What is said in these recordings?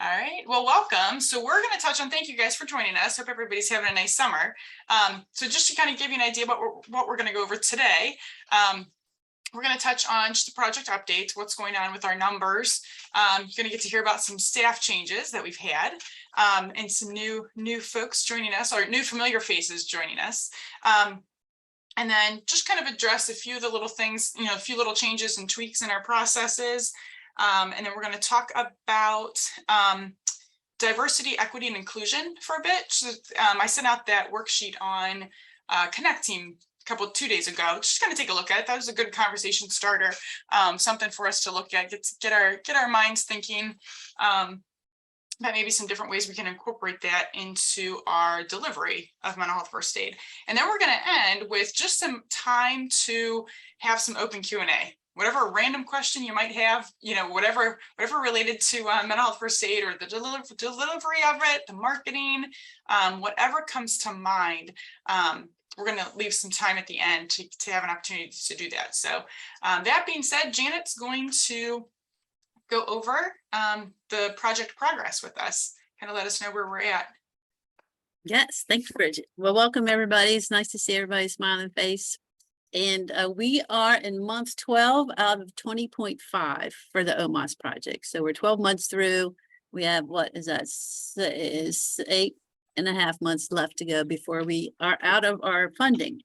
All right, well, welcome. So we're going to touch on, thank you guys for joining us. Hope everybody's having a nice summer. So just to kind of give you an idea about what we're going to go over today, we're going to touch on just the project updates, what's going on with our numbers. You're going to get to hear about some staff changes that we've had and some new folks joining us, or new familiar faces joining us. And then just kind of address a few of the little things, a few little changes and tweaks in our processes. And then we're going to talk about diversity, equity, and inclusion for a bit. So, I sent out that worksheet on Connect Team 2 days ago. Just kind of take a look at it. That was a good conversation starter, something for us to look at, get our minds thinking about maybe some different ways we can incorporate that into our delivery of mental health first aid. And then we're going to end with just some time to have some open Q&A. Whatever random question you might have, whatever related to mental health first aid or the delivery of it, the marketing, whatever comes to mind, we're going to leave some time at the end to have an opportunity to do that. So that being said, Janet's going to go over the project progress with us, kind of let us know where we're at. Yes, thanks, Bridget. Well, welcome everybody. It's nice to see everybody's smiling face. And we are in month 12 out of 20.5 for the OMOS project. So we're 12 months through. We have, what is that, is 8.5 months left to go before we are out of our funding.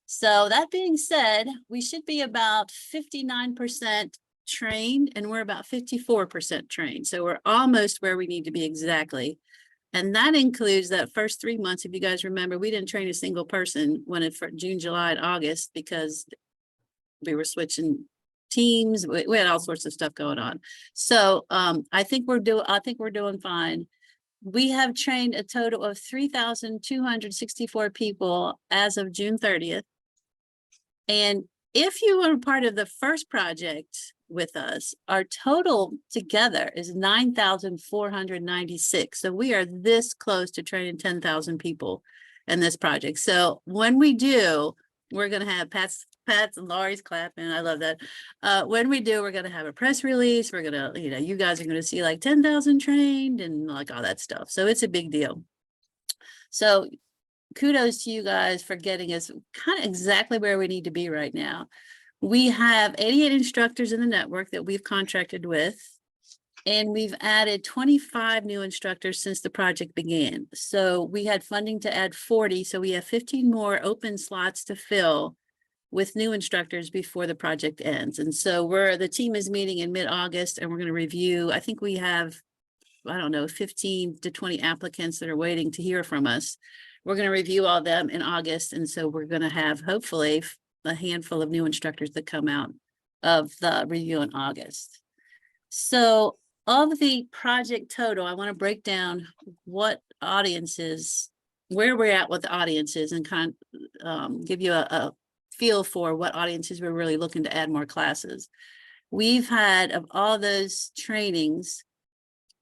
So that being said, we should be about 59% trained, and we're about 54% trained. So we're almost where we need to be exactly. And that includes that first 3 months. If you guys remember, we didn't train a single person for June, July, and August because we were switching teams. We had all sorts of stuff going on. So I think we're doing fine. We have trained a total of 3,264 people as of June 30th. And if you were part of the first project with us, our total together is 9,496. So we are this close to training 10,000 people in this project. So when we do, we're going to have Pat's and Laurie's clapping. I love that. When we do, we're going to have a press release. We're going to, you guys are going to see like 10,000 trained and like all that stuff. So it's a big deal. So kudos to you guys for getting us kind of exactly where we need to be right now. We have 88 instructors in the network that we've contracted with, and we've added 25 new instructors since the project began. So we had funding to add 40, so we have 15 more open slots to fill with new instructors before the project ends. And so the team is meeting in mid-August, and we're going to review. I think we have, 15 to 20 applicants that are waiting to hear from us. We're going to review all of them in August, and so we're going to have hopefully a handful of new instructors that come out of the review in August. So of the project total, I want to break down what audiences, where we're at with the audiences, and kind of give you a feel for what audiences we're really looking to add more classes. We've had, of all those trainings,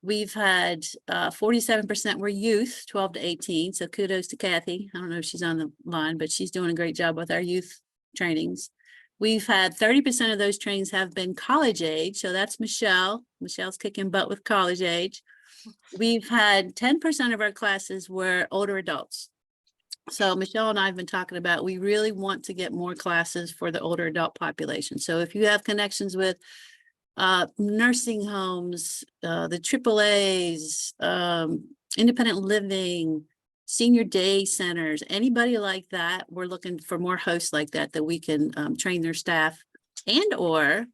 we've had 47% were youth, 12 to 18. So kudos to Kathy. I don't know if she's on the line, but she's doing a great job with our youth trainings. We've had 30% of those trainings have been college age. So that's Michelle. Michelle's kicking butt with college age. We've had 10% of our classes were older adults. So Michelle and I have been talking about, we really want to get more classes for the older adult population. So if you have connections with nursing homes, the AAAs, independent living, senior day centers, anybody like that, we're looking for more hosts like that we can train their staff and or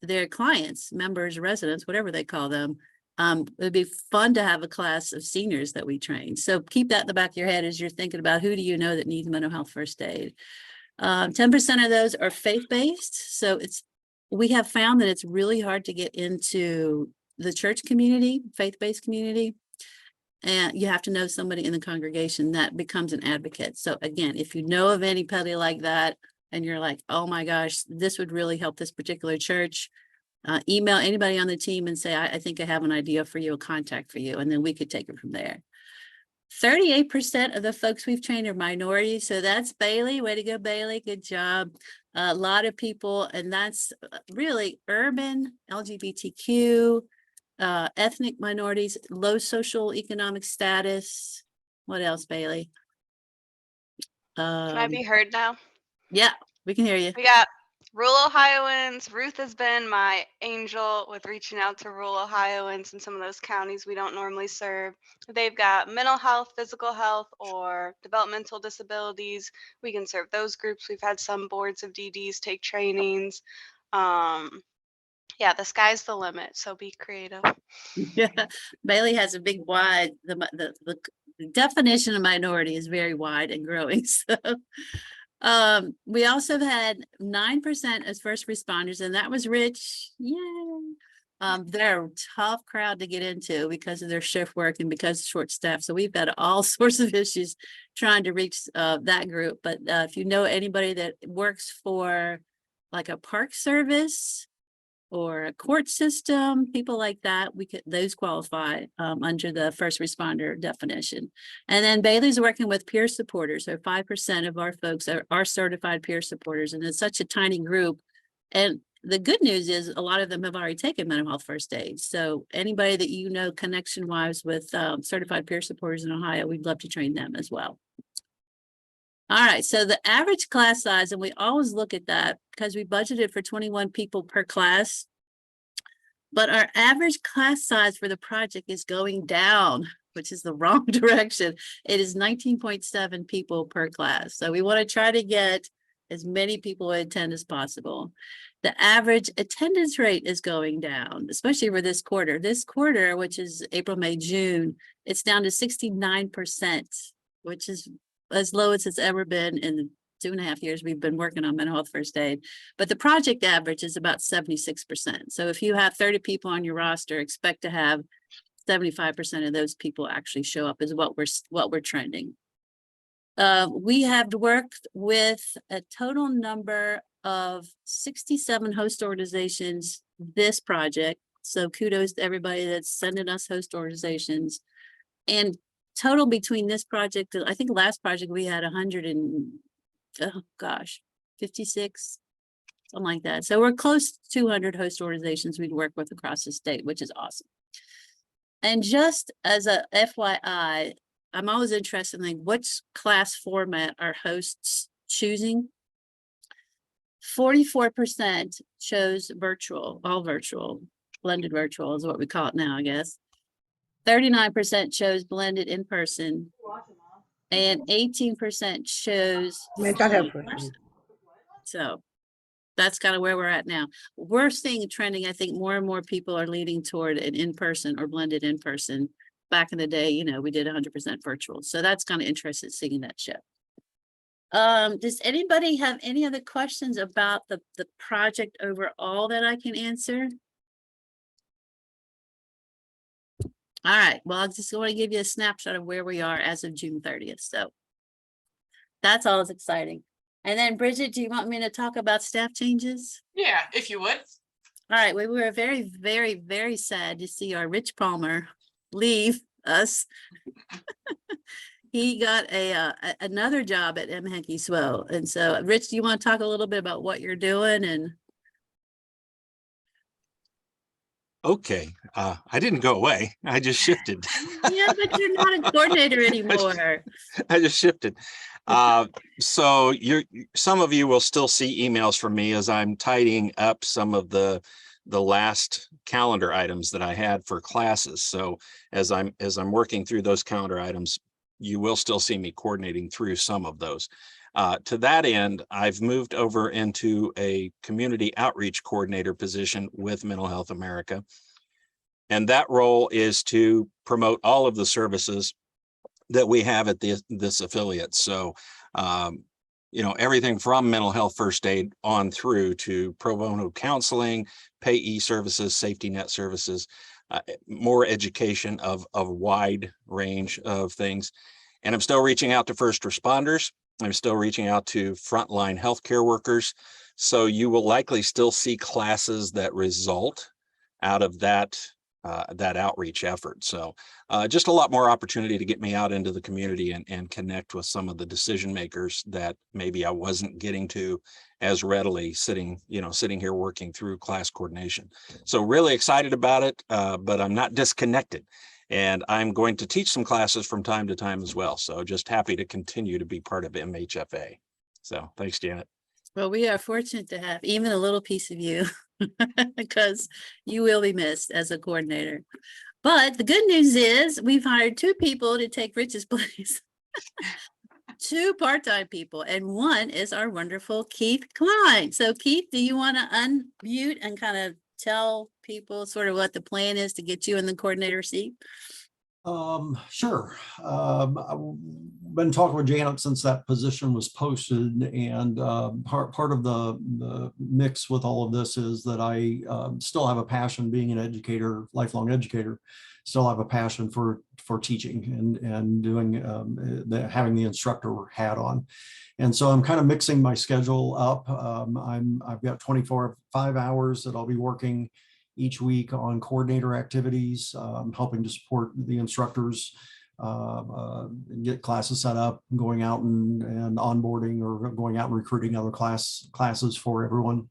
their clients, members, residents, whatever they call them. It'd be fun to have a class of seniors that we train. So keep that in the back of your head as you're thinking about who do you know that needs mental health first aid. 10% of those are faith-based. So we have found that it's really hard to get into the church community, faith-based community. And you have to know somebody in the congregation that becomes an advocate. So again, if you know of anybody like that, and you're like, oh my gosh, this would really help this particular church, email anybody on the team and say, I think I have an idea for you, a contact for you, and then we could take it from there. 38% of the folks we've trained are minorities. So that's Bailey. Way to go, Bailey. Good job. A lot of people, and that's really urban, LGBTQ, ethnic minorities, low social economic status. What else, Bailey? Can I be heard now? Yeah, we can hear you. We got rural Ohioans. Ruth has been my angel with reaching out to rural Ohioans in some of those counties we don't normally serve. They've got mental health, physical health, or developmental disabilities. We can serve those groups. We've had some boards of DDs take trainings. Yeah, the sky's the limit, so be creative. Yeah, Bailey has a big wide, the definition of minority is very wide and growing. So we also had 9% as first responders, and that was rich. Yay. They're a tough crowd to get into because of their shift work and because of short staff. So we've got all sorts of issues trying to reach that group. But if you know anybody that works for like a park service or a court system, people like that, those qualify under the first responder definition. And then Bailey's working with peer supporters. So 5% of our folks are certified peer supporters, and it's such a tiny group. And the good news is a lot of them have already taken mental health first aid. So anybody that you know connection wise with certified peer supporters in Ohio, we'd love to train them as well. All right, so the average class size, and we always look at that because we budgeted for 21 people per class, but our average class size for the project is going down, which is the wrong direction. It is 19.7 people per class. So we want to try to get as many people to attend as possible. The average attendance rate is going down, especially for this quarter. This quarter, which is April, May, June, it's down to 69%, which is as low as it's ever been in the 2.5 years we've been working on mental health first aid. But the project average is about 76%. So if you have 30 people on your roster, expect to have 75% of those people actually show up is what we're trending. We have worked with a total number of 67 host organizations this project. So kudos to everybody that's sending us host organizations. And total between this project, I think last project we had 56, something like that. So we're close to 200 host organizations we'd work with across the state, which is awesome. And just as a FYI, I'm always interested in like which class format are hosts choosing. 44% chose virtual, all virtual, blended virtual is what we call it now, I guess. 39% chose blended in person, and 18% chose in-person. So that's kind of where we're at now. We're seeing trending. I think more and more people are leaning toward an in-person or blended in-person. Back in the day, you know, we did 100% virtual. So that's kind of interesting seeing that shift. Does anybody have any other questions about the project overall that I can answer? All right, well, I just want to give you a snapshot of where we are as of June 30th. So that's all exciting. And then Bridget, do you want me to talk about staff changes? Yeah, if you would. All right, we were very, very, very sad to see our Rich Palmer leave us. He got another job at M. Henke Swell. And so Rich, do you want to talk a little bit about what you're doing? And okay, I didn't go away. I just shifted. yeah, but you're not a coordinator anymore. I just shifted. So some of you will still see emails from me as I'm tidying up some of the last calendar items that I had for classes. So as I'm working through those calendar items, you will still see me coordinating through some of those. To that end, I've moved over into a community outreach coordinator position with Mental Health America. And that role is to promote all of the services that we have at this affiliate. So, everything from mental health first aid on through to pro bono counseling, payee services, safety net services, more education of a wide range of things. And I'm still reaching out to first responders. I'm still reaching out to frontline healthcare workers. So you will likely still see classes that result out of that that outreach effort. So just a lot more opportunity to get me out into the community and connect with some of the decision makers that maybe I wasn't getting to as readily sitting here working through class coordination. So really excited about it, but I'm not disconnected. And I'm going to teach some classes from time to time as well. So just happy to continue to be part of MHFA. So thanks, Janet. Well, we are fortunate to have even a little piece of you because you will be missed as a coordinator. But the good news is we've hired 2 people to take Rich's place. 2 part-time people, and one is our wonderful Keith Klein. So Keith, do you want to unmute and kind of tell people sort of what the plan is to get you in the coordinator seat? Sure. I've been talking with Janet since that position was posted, and part of the mix with all of this is that I still have a passion being an educator, lifelong educator. Still have a passion for teaching and doing having the instructor hat on. And so I'm kind of mixing my schedule up. I've got 5 hours that I'll be working each week on coordinator activities, helping to support the instructors, get classes set up, going out and onboarding, or going out and recruiting other classes for everyone.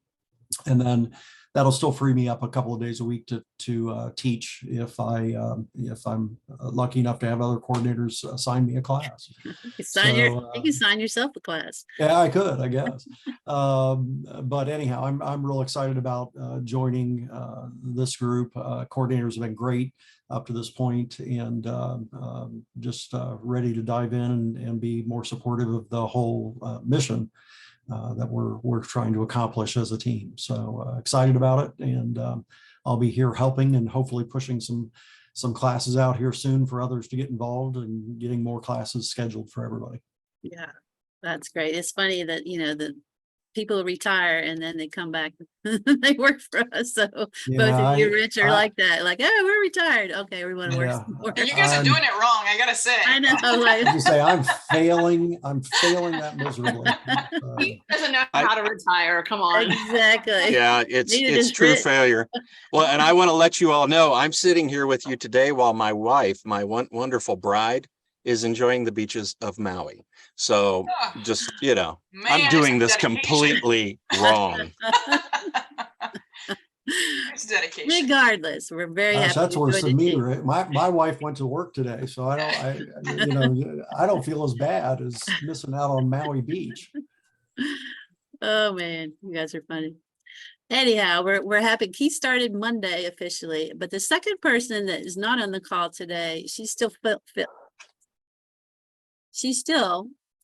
And then that'll still free me up a couple of days a week to teach if I'm lucky enough to have other coordinators assign me a class. You can sign yourself a class. Yeah, I could, I guess. But anyhow, I'm real excited about joining this group. Coordinators have been great up to this point, and just ready to dive in and be more supportive of the whole mission that we're trying to accomplish as a team. So excited about it, and I'll be here helping and hopefully pushing some classes out here soon for others to get involved and getting more classes scheduled for everybody. Yeah, that's great. It's funny that, the people retire and then they come back, they work for us. So both of you, Rich, are like that. Like, oh, we're retired. Okay, we want to work some more. And you guys are doing it wrong, I gotta say. I know. Like, You say I'm failing that miserably. He doesn't know how to retire. Come on. exactly. Yeah, Neither it's does true Rich. failure. Well, and I want to let you all know, I'm sitting here with you today while my wife, my wonderful bride, is enjoying the beaches of Maui. So Oh, just, man, I'm doing it's this dedication. completely wrong. It's dedication. Regardless, we're very Gosh, happy. that's to worse join than the me, team. right? My wife went to work today, so I don't feel as bad as missing out on Maui Beach. Oh man, you guys are funny. Anyhow, we're happy. Keith started Monday officially, but the second person that is not on the call today, she's still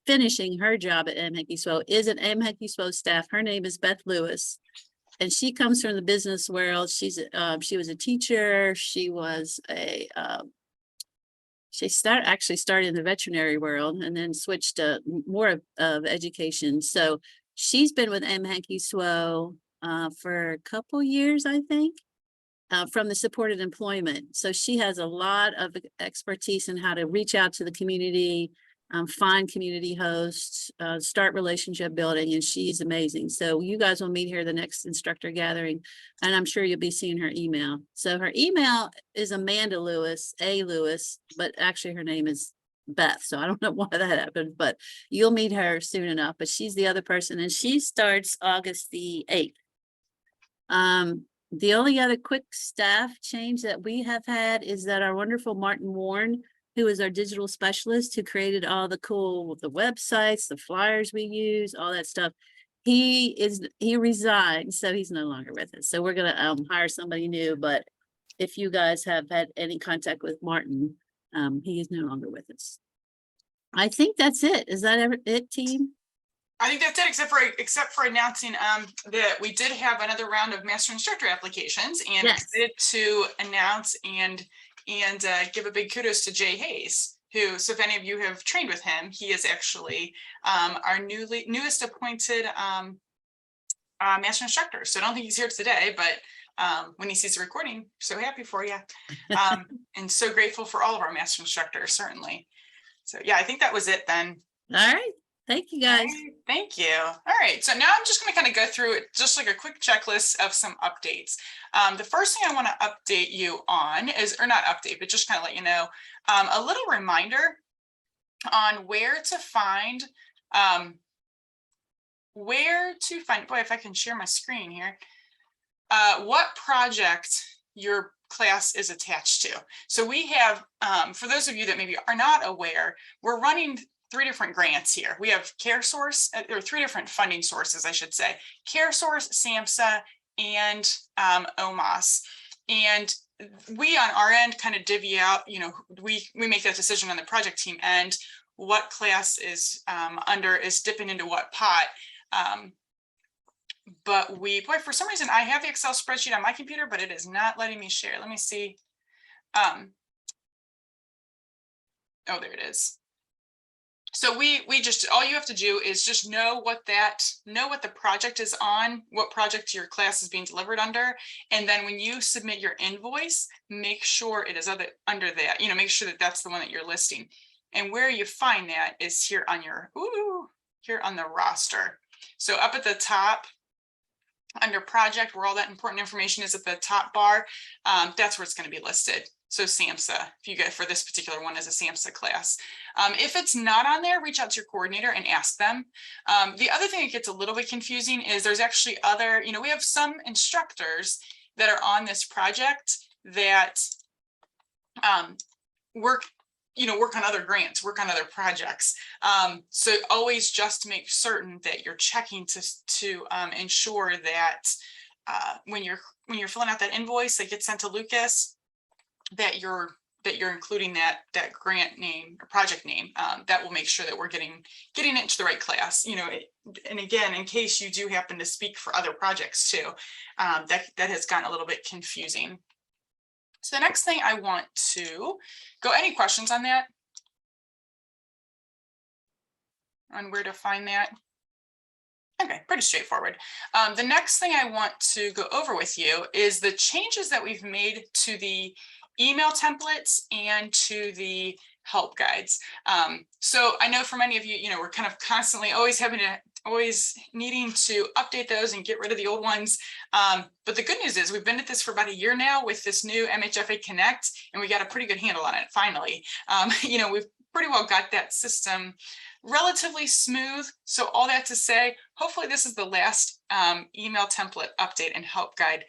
finishing her job at MHESWO, is an MHESWO staff. Her name is Beth Lewis, and she comes from the business world. She was a teacher. She was she started in the veterinary world and then switched to more of education. So she's been with MHESWO for a couple years, I think, from the supported employment. So she has a lot of expertise in how to reach out to the community, find community hosts, start relationship building, and she's amazing. So you guys will meet her the next instructor gathering, and I'm sure you'll be seeing her email. So her email is Amanda Lewis, A. Lewis, but actually her name is Beth. So I don't know why that happened, but you'll meet her soon enough. But she's the other person, and she starts August the 8th. The only other quick staff change that we have had is that our wonderful Martin Warren, who is our digital specialist, who created all the websites, the flyers we use, all that stuff. He resigned, so he's no longer with us. So we're gonna hire somebody new. But if you guys have had any contact with Martin, he is no longer with us. I think that's it. Is that it, team? I think that's it, except for announcing that we did have another round of master instructor applications, and Yes. excited to announce and give a big kudos to Jay Hayes, who, so if any of you have trained with him, he is actually our newest appointed master instructor. So I don't think he's here today, but when he sees the recording, so happy for you, and so grateful for all of our master instructors, certainly. So yeah, I think that was it then. All right. Thank you, All guys. right, thank you. All right, so now I'm just going to kind of go through it, just like a quick checklist of some updates. The first thing I want to update you on is, or not update, but just kind of let you know, a little reminder on where to find, boy, if I can share my screen here, what project your class is attached to. So we have, for those of you that maybe are not aware, we're running 3 different grants here. We have CareSource, or 3 different funding sources, I should say, CareSource, SAMHSA, and OMAS. And we on our end kind of divvy out, you know, we make that decision on the project team end, what class is is dipping into what pot. But boy, for some reason, I have the Excel spreadsheet on my computer, but it is not letting me share. Let me see. Oh, there it is. So we just, all you have to do is just know what the project is on, what project your class is being delivered under. And then when you submit your invoice, make sure it is under that, you know, make sure that that's the one that you're listing. And where you find that is here on here on the roster. So up at the top, under project, where all that important information is at the top bar, that's where it's going to be listed. So SAMHSA, if you get for this particular one, as a SAMHSA class. If it's not on there, reach out to your coordinator and ask them. The other thing that gets a little bit confusing is there's actually other, you know, we have some instructors that are on this project that work on other grants, work on other projects. So always just make certain that you're checking to ensure that when you're filling out that invoice that gets sent to Lucas, that you're including that grant name or project name. That will make sure that we're getting it into the right class. You know, and again, in case you do happen to speak for other projects too, that has gotten a little bit confusing. So the next thing I want to go, any questions on that? On where to find that? Okay, pretty straightforward. The next thing I want to go over with you is the changes that we've made to the email templates and to the help guides. So I know for many of you, you know, we're kind of constantly always needing to update those and get rid of the old ones. But the good news is we've been at this for about a year now with this new MHFA Connect, and we got a pretty good handle on it finally. You know, we've pretty well got that system relatively smooth. So all that to say, hopefully this is the last email template update and help guide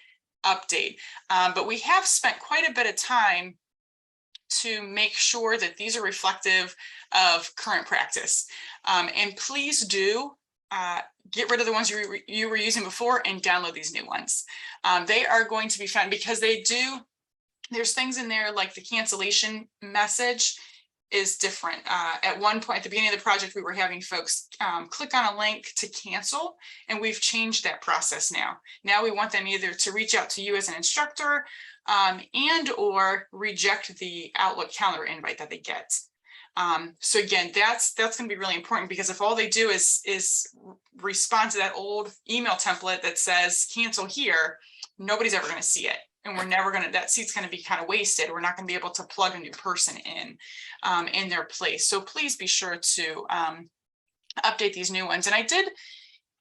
update. But we have spent quite a bit of time to make sure that these are reflective of current practice. And please do get rid of the ones you were using before and download these new ones. They are going to be fun because there's things in there like the cancellation message is different. At one point at the beginning of the project, we were having folks click on a link to cancel, and we've changed that process now. Now we want them either to reach out to you as an instructor and or reject the Outlook calendar invite that they get. So again, that's going to be really important, because if all they do is respond to that old email template that says cancel here, nobody's ever going to see it. And we're never going to, that seat's going to be kind of wasted. We're not going to be able to plug a new person in their place. So please be sure to update these new ones. And I did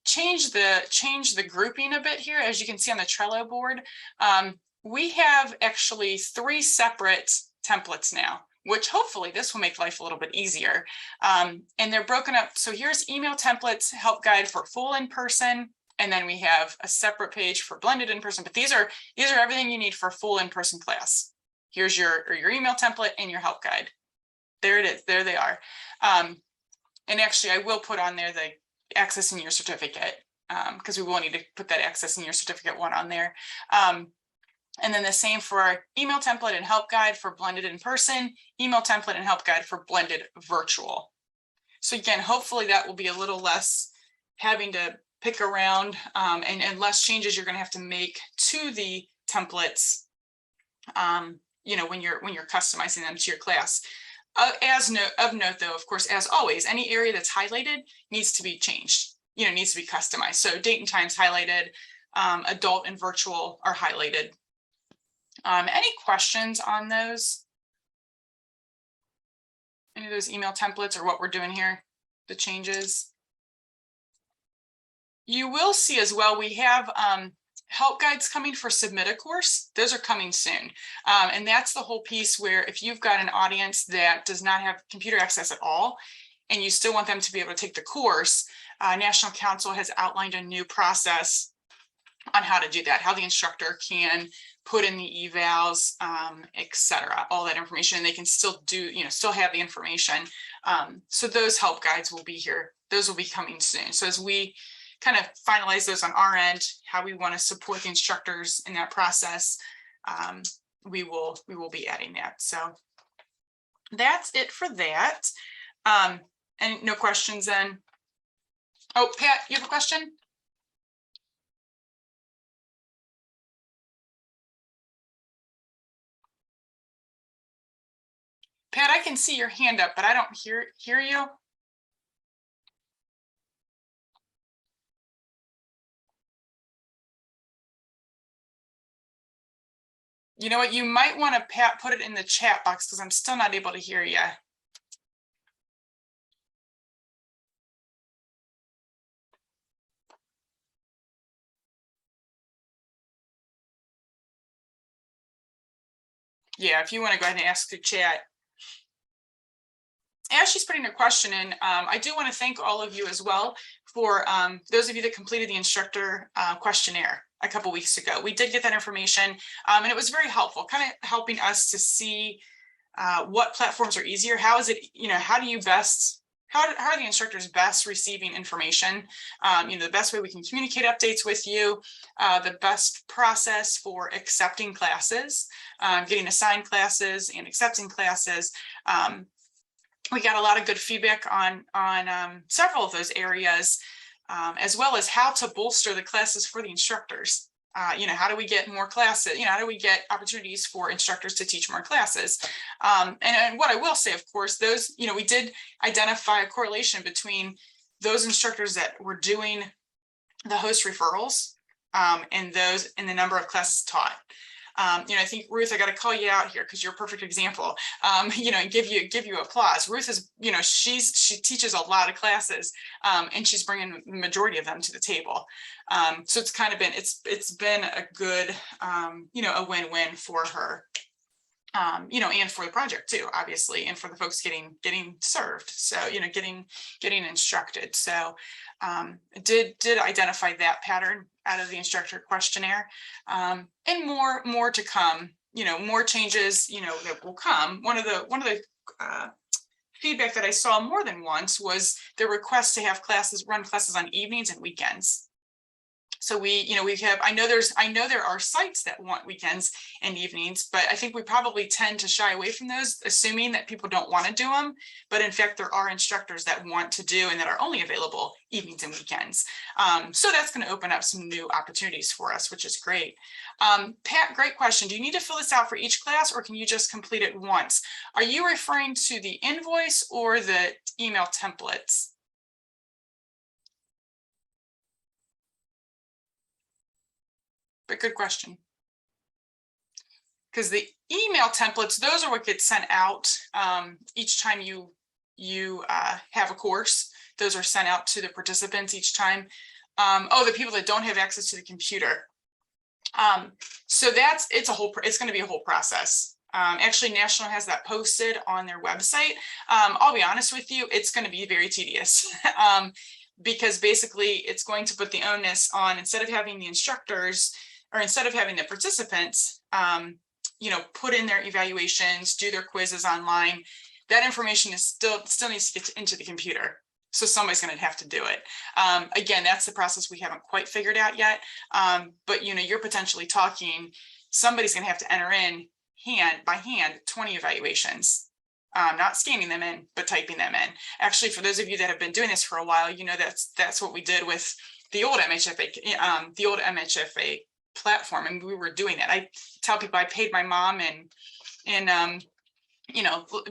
change the grouping a bit here. As you can see on the Trello board, we have actually 3 separate templates now, which hopefully this will make life a little bit easier. And they're broken up. So here's email templates, help guide for full in-person. And then we have a separate page for blended in-person, but these are everything you need for a full in-person class. Here's your email template and your help guide. There it is, there they are. And actually I will put on there the accessing your certificate, because we will need to put that accessing your certificate one on there. And then the same for our email template and help guide for blended in-person, email template and help guide for blended virtual. So again, hopefully that will be a little less having to pick around and less changes you're going to have to make to the templates, you know, when you're customizing them to your class. Of note though, of course, as always, any area that's highlighted needs to be changed, you know, needs to be customized. So date and times highlighted, adult and virtual are highlighted. Any questions on those? Any of those email templates or what we're doing here? the changes. You will see as well, we have help guides coming for submit a course. Those are coming soon. And that's the whole piece where if you've got an audience that does not have computer access at all, and you still want them to be able to take the course, National Council has outlined a new process on how to do that, how the instructor can put in the evals, et cetera, all that information. They can still do, still have the information. So those help guides will be here. Those will be coming soon. So as we kind of finalize those on our end, how we want to support the instructors in that process, we will be adding that. So that's it for that. And no questions then? Oh, Pat, you have a question? Pat, I can see your hand up, but I don't hear you. You know what? You might want to, Pat, put it in the chat box because I'm still not able to hear you. Yeah, if you want to go ahead and ask the chat. As she's putting her question in, I do want to thank all of you as well for those of you that completed the instructor questionnaire a couple weeks ago. We did get that information and it was very helpful, kind of helping us to see what platforms are easier. How is it, how do you best, how are the instructors best receiving information? The best way we can communicate updates with you, the best process for accepting classes, getting assigned classes and accepting classes. We got a lot of good feedback on several of those areas, as well as how to bolster the classes for the instructors. How do we get more classes? How do we get opportunities for instructors to teach more classes? And what I will say, of course, those, we did identify a correlation between those instructors that were doing the host referrals and the number of classes taught. I think Ruth, I got to call you out here because you're a perfect example. And give you applause. Ruth is, she teaches a lot of classes, and she's bringing the majority of them to the table. So it's kind of been, it's been a good, a win-win for her. And for the project too, obviously, and for the folks getting served. So, getting instructed. So did identify that pattern out of the instructor questionnaire, and more to come, more changes, that will come. One of the feedback that I saw more than once was the request to have run classes on evenings and weekends. So we have, I know there are sites that want weekends and evenings, but I think we probably tend to shy away from those, assuming that people don't want to do them. But in fact, there are instructors that want to do and that are only available evenings and weekends. So that's going to open up some new opportunities for us, which is great. Pat, great question. Do you need to fill this out for each class or can you just complete it once? Are you referring to the invoice or the email templates? But good question. Because the email templates, those are what gets sent out each time you have a course. Those are sent out to the participants each time. The people that don't have access to the computer. So it's going to be a whole process. Actually, National has that posted on their website. I'll be honest with you, it's going to be very tedious. Because basically it's going to put the onus on, instead of having the instructors or instead of having the participants, put in their evaluations, do their quizzes online, that information is still needs to get into the computer. So somebody's going to have to do it. Again, that's the process we haven't quite figured out yet. But you're potentially talking, somebody's going to have to enter in by hand 20 evaluations. Not scanning them in, but typing them in. Actually, for those of you that have been doing this for a while, that's what we did with the old MHFA platform, and we were doing it. I tell people I paid my mom in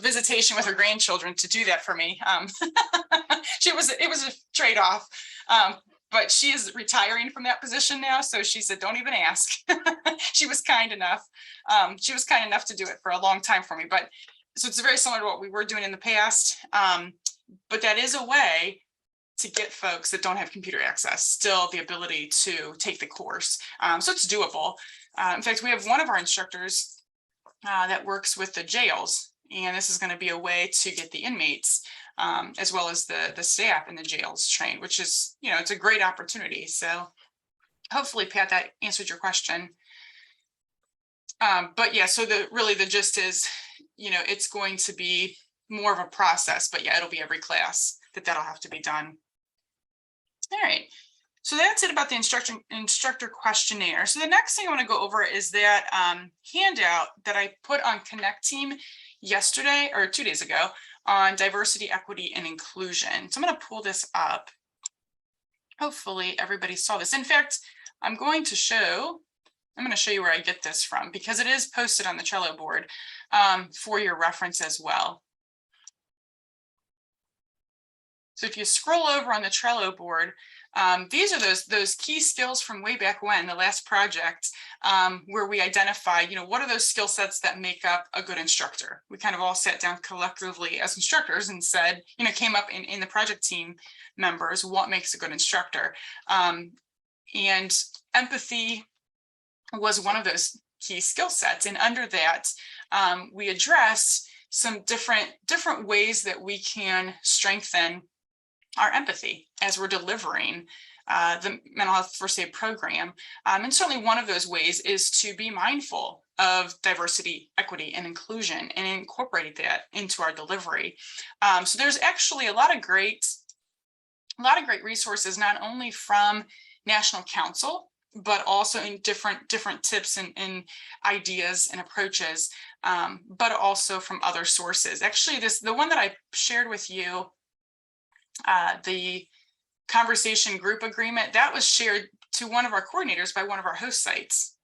visitation with her grandchildren to do that for me. It was a trade-off. But she is retiring from that position now. So she said, don't even ask. She was kind enough. To do it for a long time for me. But so it's very similar to what we were doing in the past. but that is a way to get folks that don't have computer access still the ability to take the course. So it's doable. In fact, we have one of our instructors that works with the jails, and this is going to be a way to get the inmates as well as the staff in the jails trained, which is, you know, it's a great opportunity. So hopefully, Pat, that answered your question. But yeah, so the gist is, you know, it's going to be more of a process, but yeah, it'll be every class that'll have to be done. All right, so that's it about the instructor questionnaire. So the next thing I want to go over is that handout that I put on Connect Team yesterday or 2 days ago on diversity, equity, and inclusion. So I'm going to pull this up. Hopefully everybody saw this. In fact, I'm going to show you where I get this from, because it is posted on the Trello board for your reference as well. So if you scroll over on the Trello board, these are those key skills from way back when, the last project, where we identified, you know, what are those skill sets that make up a good instructor? We kind of all sat down collectively as instructors and said, you know, came up in the project team members, what makes a good instructor? And empathy was one of those key skill sets. And under that, we address some different ways that we can strengthen our empathy as we're delivering the mental health first aid program. And certainly one of those ways is to be mindful of diversity, equity, and inclusion and incorporate that into our delivery. So there's actually a lot of great resources, not only from National Council, but also in different tips and ideas and approaches, but also from other sources. Actually, the one that I shared with you, the conversation group agreement, that was shared to one of our coordinators by one of our host sites,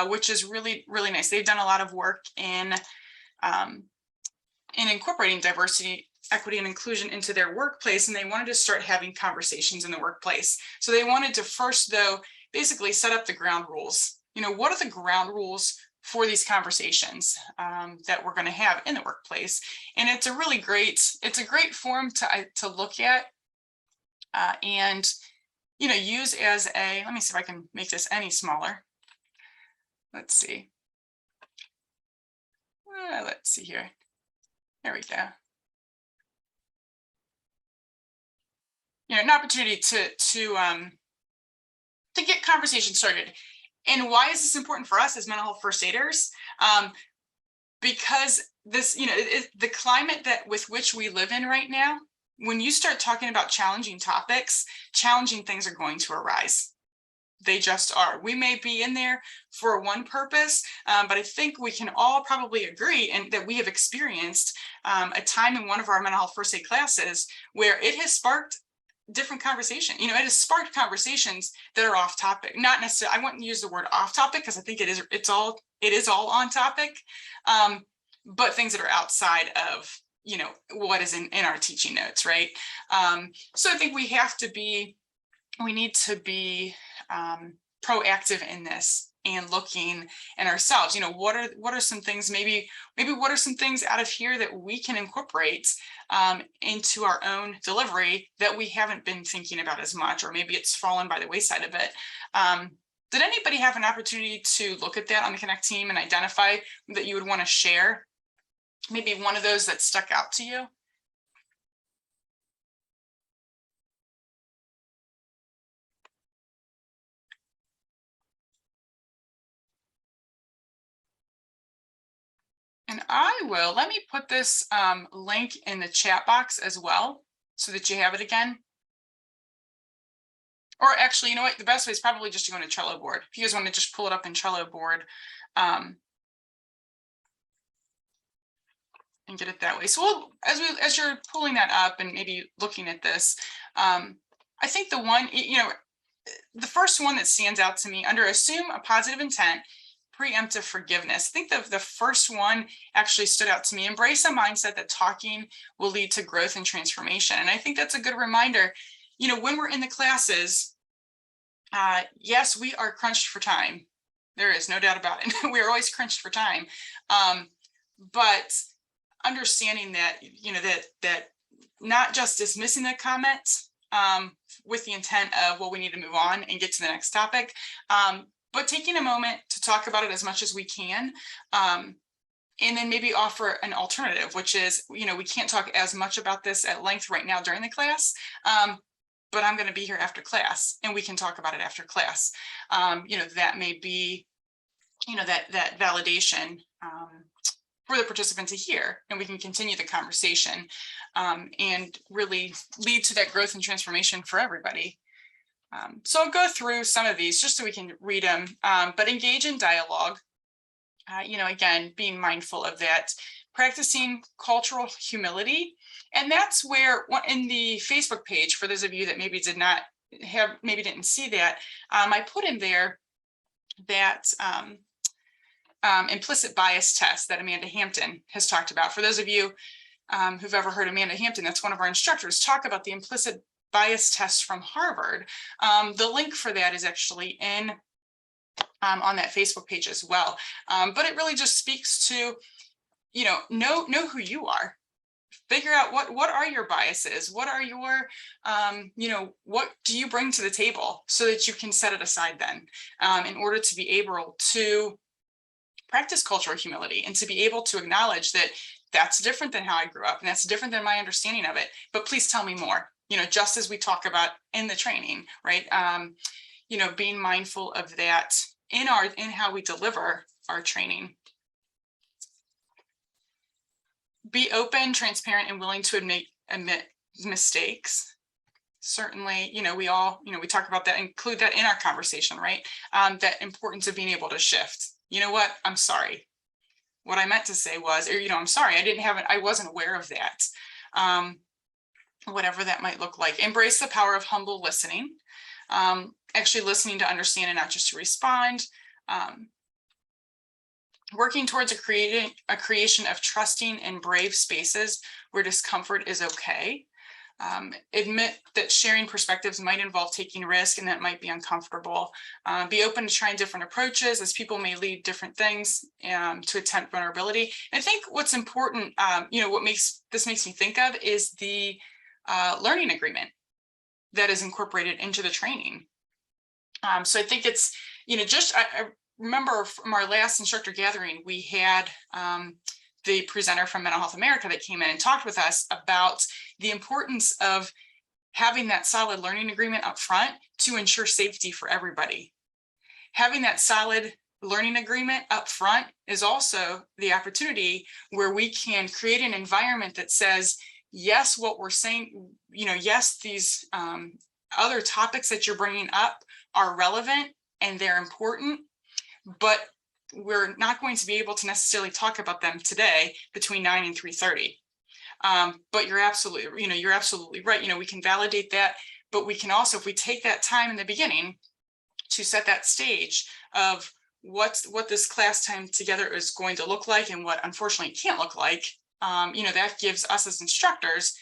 which is really, really nice. They've done a lot of work in incorporating diversity, equity, and inclusion into their workplace, and they wanted to start having conversations in the workplace. So they wanted to first, though, basically set up the ground rules. You know, what are the ground rules for these conversations that we're going to have in the workplace? And it's a great forum to look at and, you know, use as a, let me see if I can make this any smaller. Let's see. Let's see here. There we go. You know, an opportunity to get conversation started. And why is this important for us as mental health first aiders? Because this, you know, the climate with which we live in right now, when you start talking about challenging topics, challenging things are going to arise. They just are. We may be in there for one purpose, but I think we can all probably agree and that we have experienced a time in one of our mental health first aid classes where it has sparked different conversation. You know, it has sparked conversations that are off topic. Not necessarily, I wouldn't use the word off topic because I think it is all on topic, but things that are outside of, you know, what is in our teaching notes, right? So I think we need to be proactive in this and looking at ourselves. You know, what are some things, maybe what are some things out of here that we can incorporate into our own delivery that we haven't been thinking about as much, or maybe it's fallen by the wayside a bit. Did anybody have an opportunity to look at that on the Connect team and identify that you would want to share? Maybe one of those that stuck out to you? And let me put this link in the chat box as well, so that you have it again. Or actually, you know what, the best way is probably just to go into Trello board. If you guys want to just pull it up in Trello board and get it that way. So as you're pulling that up and maybe looking at this, I think the one, you know, the first one that stands out to me under assume a positive intent, preemptive forgiveness. I think the first one actually stood out to me. Embrace a mindset that talking will lead to growth and transformation. And I think that's a good reminder, you know, when we're in the classes, yes, we are crunched for time. There is no doubt about it. We are always crunched for time. But understanding that, you know, that not just dismissing the comments with the intent of, well, we need to move on and get to the next topic, but taking a moment to talk about it as much as we can. And then maybe offer an alternative, which is, we can't talk as much about this at length right now during the class, but I'm going to be here after class and we can talk about it after class. That may be, that validation for the participant to hear, and we can continue the conversation and really lead to that growth and transformation for everybody. So I'll go through some of these just so we can read them, but engage in dialogue. Again, being mindful of that, practicing cultural humility. And that's where in the Facebook page, for those of you that maybe didn't see that, I put in there that implicit bias test that Amanda Hampton has talked about. For those of you who've ever heard Amanda Hampton, that's one of our instructors, talk about the implicit bias test from Harvard. The link for that is actually in on that Facebook page as well. But it really just speaks to, know who you are. Figure out what are your biases, what are your, what do you bring to the table so that you can set it aside then in order to be able to practice cultural humility and to be able to acknowledge that that's different than how I grew up and that's different than my understanding of it. But please tell me more, just as we talk about in the training, right? Being mindful of that in how we deliver our training. Be open, transparent, and willing to admit mistakes. Certainly, we talk about that, include that in our conversation, right? That importance of being able to shift. You know what? I'm sorry. What I meant to say was, or, I'm sorry, I wasn't aware of that. Whatever that might look like. Embrace the power of humble listening. Actually listening to understand and not just to respond. Working towards a creation of trusting and brave spaces where discomfort is okay. Admit that sharing perspectives might involve taking risk and that might be uncomfortable. Be open to trying different approaches as people may lead different things to attempt vulnerability. And I think what's important, what makes me think of is the learning agreement that is incorporated into the training. So I think it's, I remember from our last instructor gathering, we had the presenter from Mental Health America that came in and talked with us about the importance of having that solid learning agreement up front to ensure safety for everybody. Having that solid learning agreement up front is also the opportunity where we can create an environment that says, yes, what we're saying, yes, these other topics that you're bringing up are relevant and they're important, but we're not going to be able to necessarily talk about them today between 9 and 3:30. But you're absolutely right. We can validate that, but we can also, if we take that time in the beginning to set that stage of what this class time together is going to look like and what unfortunately can't look like, that gives us as instructors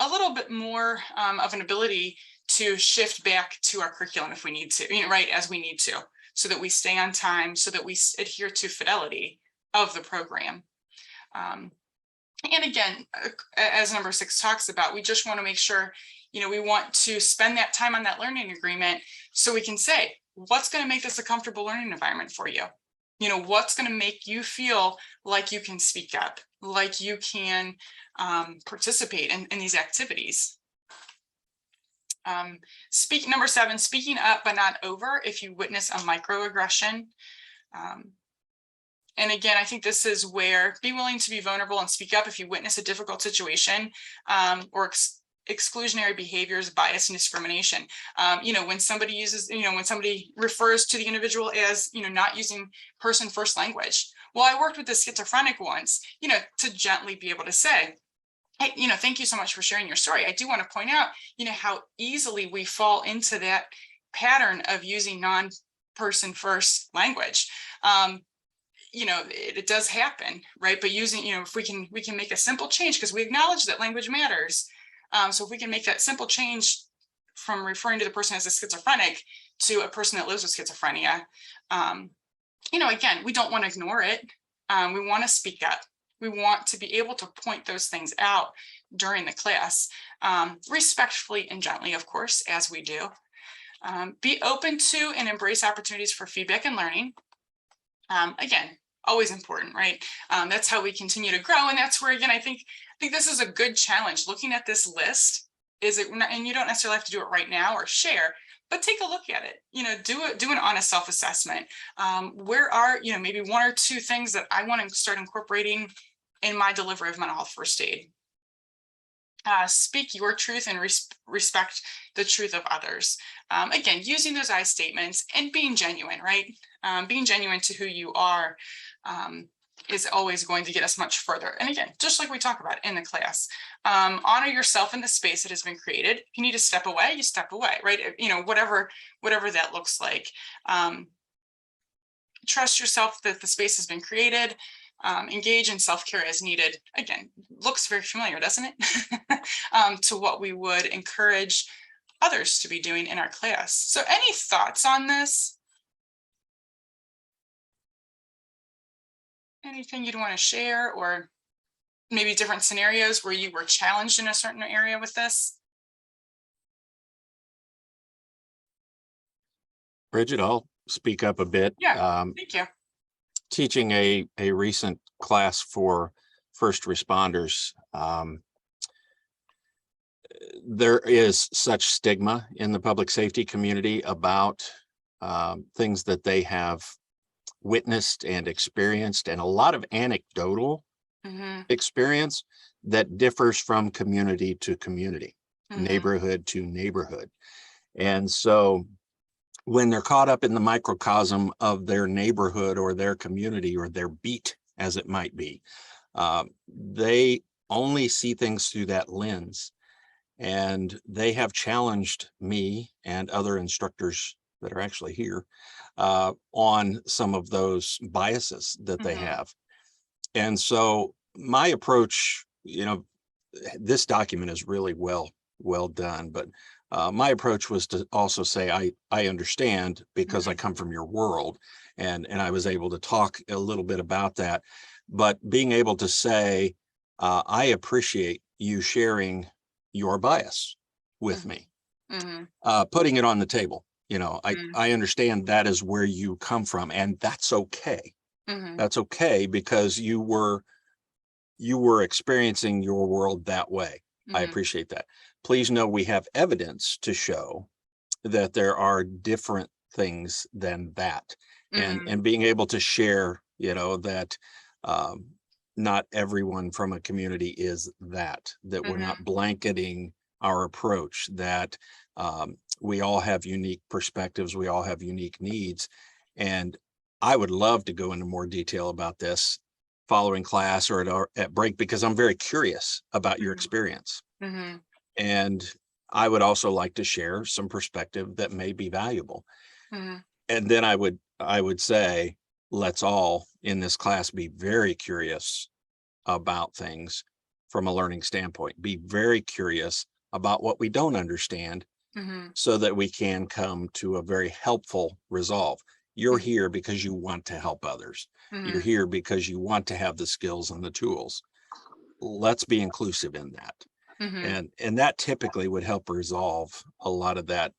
a little bit more of an ability to shift back to our curriculum if we need to, right, as we need to, so that we stay on time, so that we adhere to fidelity of the program. And again, as number 6 talks about, we just want to make sure, we want to spend that time on that learning agreement so we can say, what's going to make this a comfortable learning environment for you? What's going to make you feel like you can speak up, like you can participate in these activities. Number 7, speaking up but not over if you witness a microaggression. And again, I think this is where be willing to be vulnerable and speak up if you witness a difficult situation or exclusionary behaviors, bias, and discrimination. When somebody uses, when somebody refers to the individual as, not using person first language. Well, I worked with a schizophrenic once, to gently be able to say, hey, thank you so much for sharing your story. I do want to point out, how easily we fall into that pattern of using non-person first language. It does happen, right? But using, if we can make a simple change, because we acknowledge that language matters. So if we can make that simple change from referring to the person as a schizophrenic to a person that lives with schizophrenia, again, we don't want to ignore it. We want to speak up. We want to be able to point those things out during the class, respectfully and gently, of course, as we do. Be open to and embrace opportunities for feedback and learning. Again, always important, right? That's how we continue to grow. And that's where, again, I think this is a good challenge. Looking at this list, and you don't necessarily have to do it right now or share, but take a look at it. Do an honest self-assessment. Where are, maybe one or two things that I want to start incorporating in my delivery of mental health first aid. Speak your truth and respect the truth of others. Again, using those I statements and being genuine, right? Being genuine to who you are is always going to get us much further. And again, just like we talk about in the class, honor yourself in the space that has been created. If you need to step away, you step away, right? Whatever that looks like. Trust yourself that the space has been created. Engage in self-care as needed. Again, looks very familiar, doesn't it? To what we would encourage others to be doing in our class. So any thoughts on this? Anything you'd want to share, or maybe different scenarios where you were challenged in a certain area with this? Bridget, I'll speak up a bit. Yeah, thank you. Teaching a recent class for first responders, there is such stigma in the public safety community about things that they have witnessed and experienced, and a lot of anecdotal experience that differs from community to community, neighborhood to neighborhood. And so when they're caught up in the microcosm of their neighborhood or their community or their beat, as it might be, they only see things through that lens. And they have challenged me and other instructors that are actually here on some of those biases that they have. And so my approach, this document is really well done, but my approach was to also say, I understand, because I come from your world, and I was able to talk a little bit about that, but being able to say, I appreciate you sharing your bias with me, putting it on the table. I understand that is where you come from, and that's okay. That's okay, because you were experiencing your world that way. I appreciate that. Please know we have evidence to show that there are different things than that. And being able to share, that not everyone from a community is that we're not blanketing our approach, that we all have unique perspectives, we all have unique needs. And I would love to go into more detail about this following class or at break, because I'm very curious about your experience. And I would also like to share some perspective that may be valuable. And then I would say, let's all in this class be very curious about things from a learning standpoint, be very curious about what we don't understand, so that we can come to a very helpful resolve. You're here because you want to help others. You're here because you want to have the skills and the tools. Let's be inclusive in that. And that typically would help resolve a lot of that,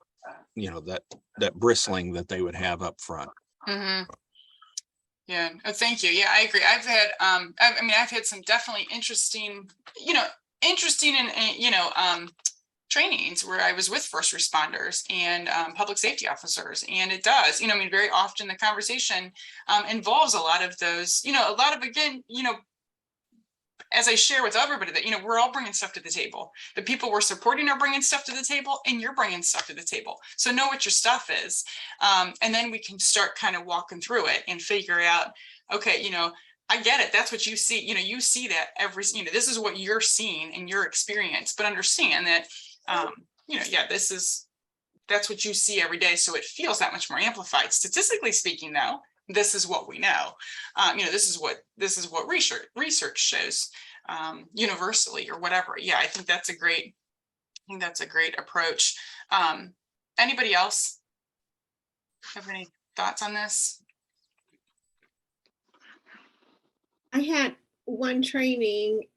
that bristling that they would have up front. Yeah. Oh, thank you. Yeah, I agree. I've had, I've had some definitely interesting and, trainings where I was with first responders and public safety officers. And it does, very often the conversation involves a lot of those, again, as I share with everybody that, we're all bringing stuff to the table. The people we're supporting are bringing stuff to the table, and you're bringing stuff to the table. So know what your stuff is. And then we can start kind of walking through it and figure out, okay, I get it. That's what you see. You see that this is what you're seeing in your experience, but understand that, that's what you see every day. So it feels that much more amplified. Statistically speaking, though, this is what we know. This is what research shows universally, or whatever. Yeah, I think that's a great approach. Anybody else have any thoughts on this? I had one training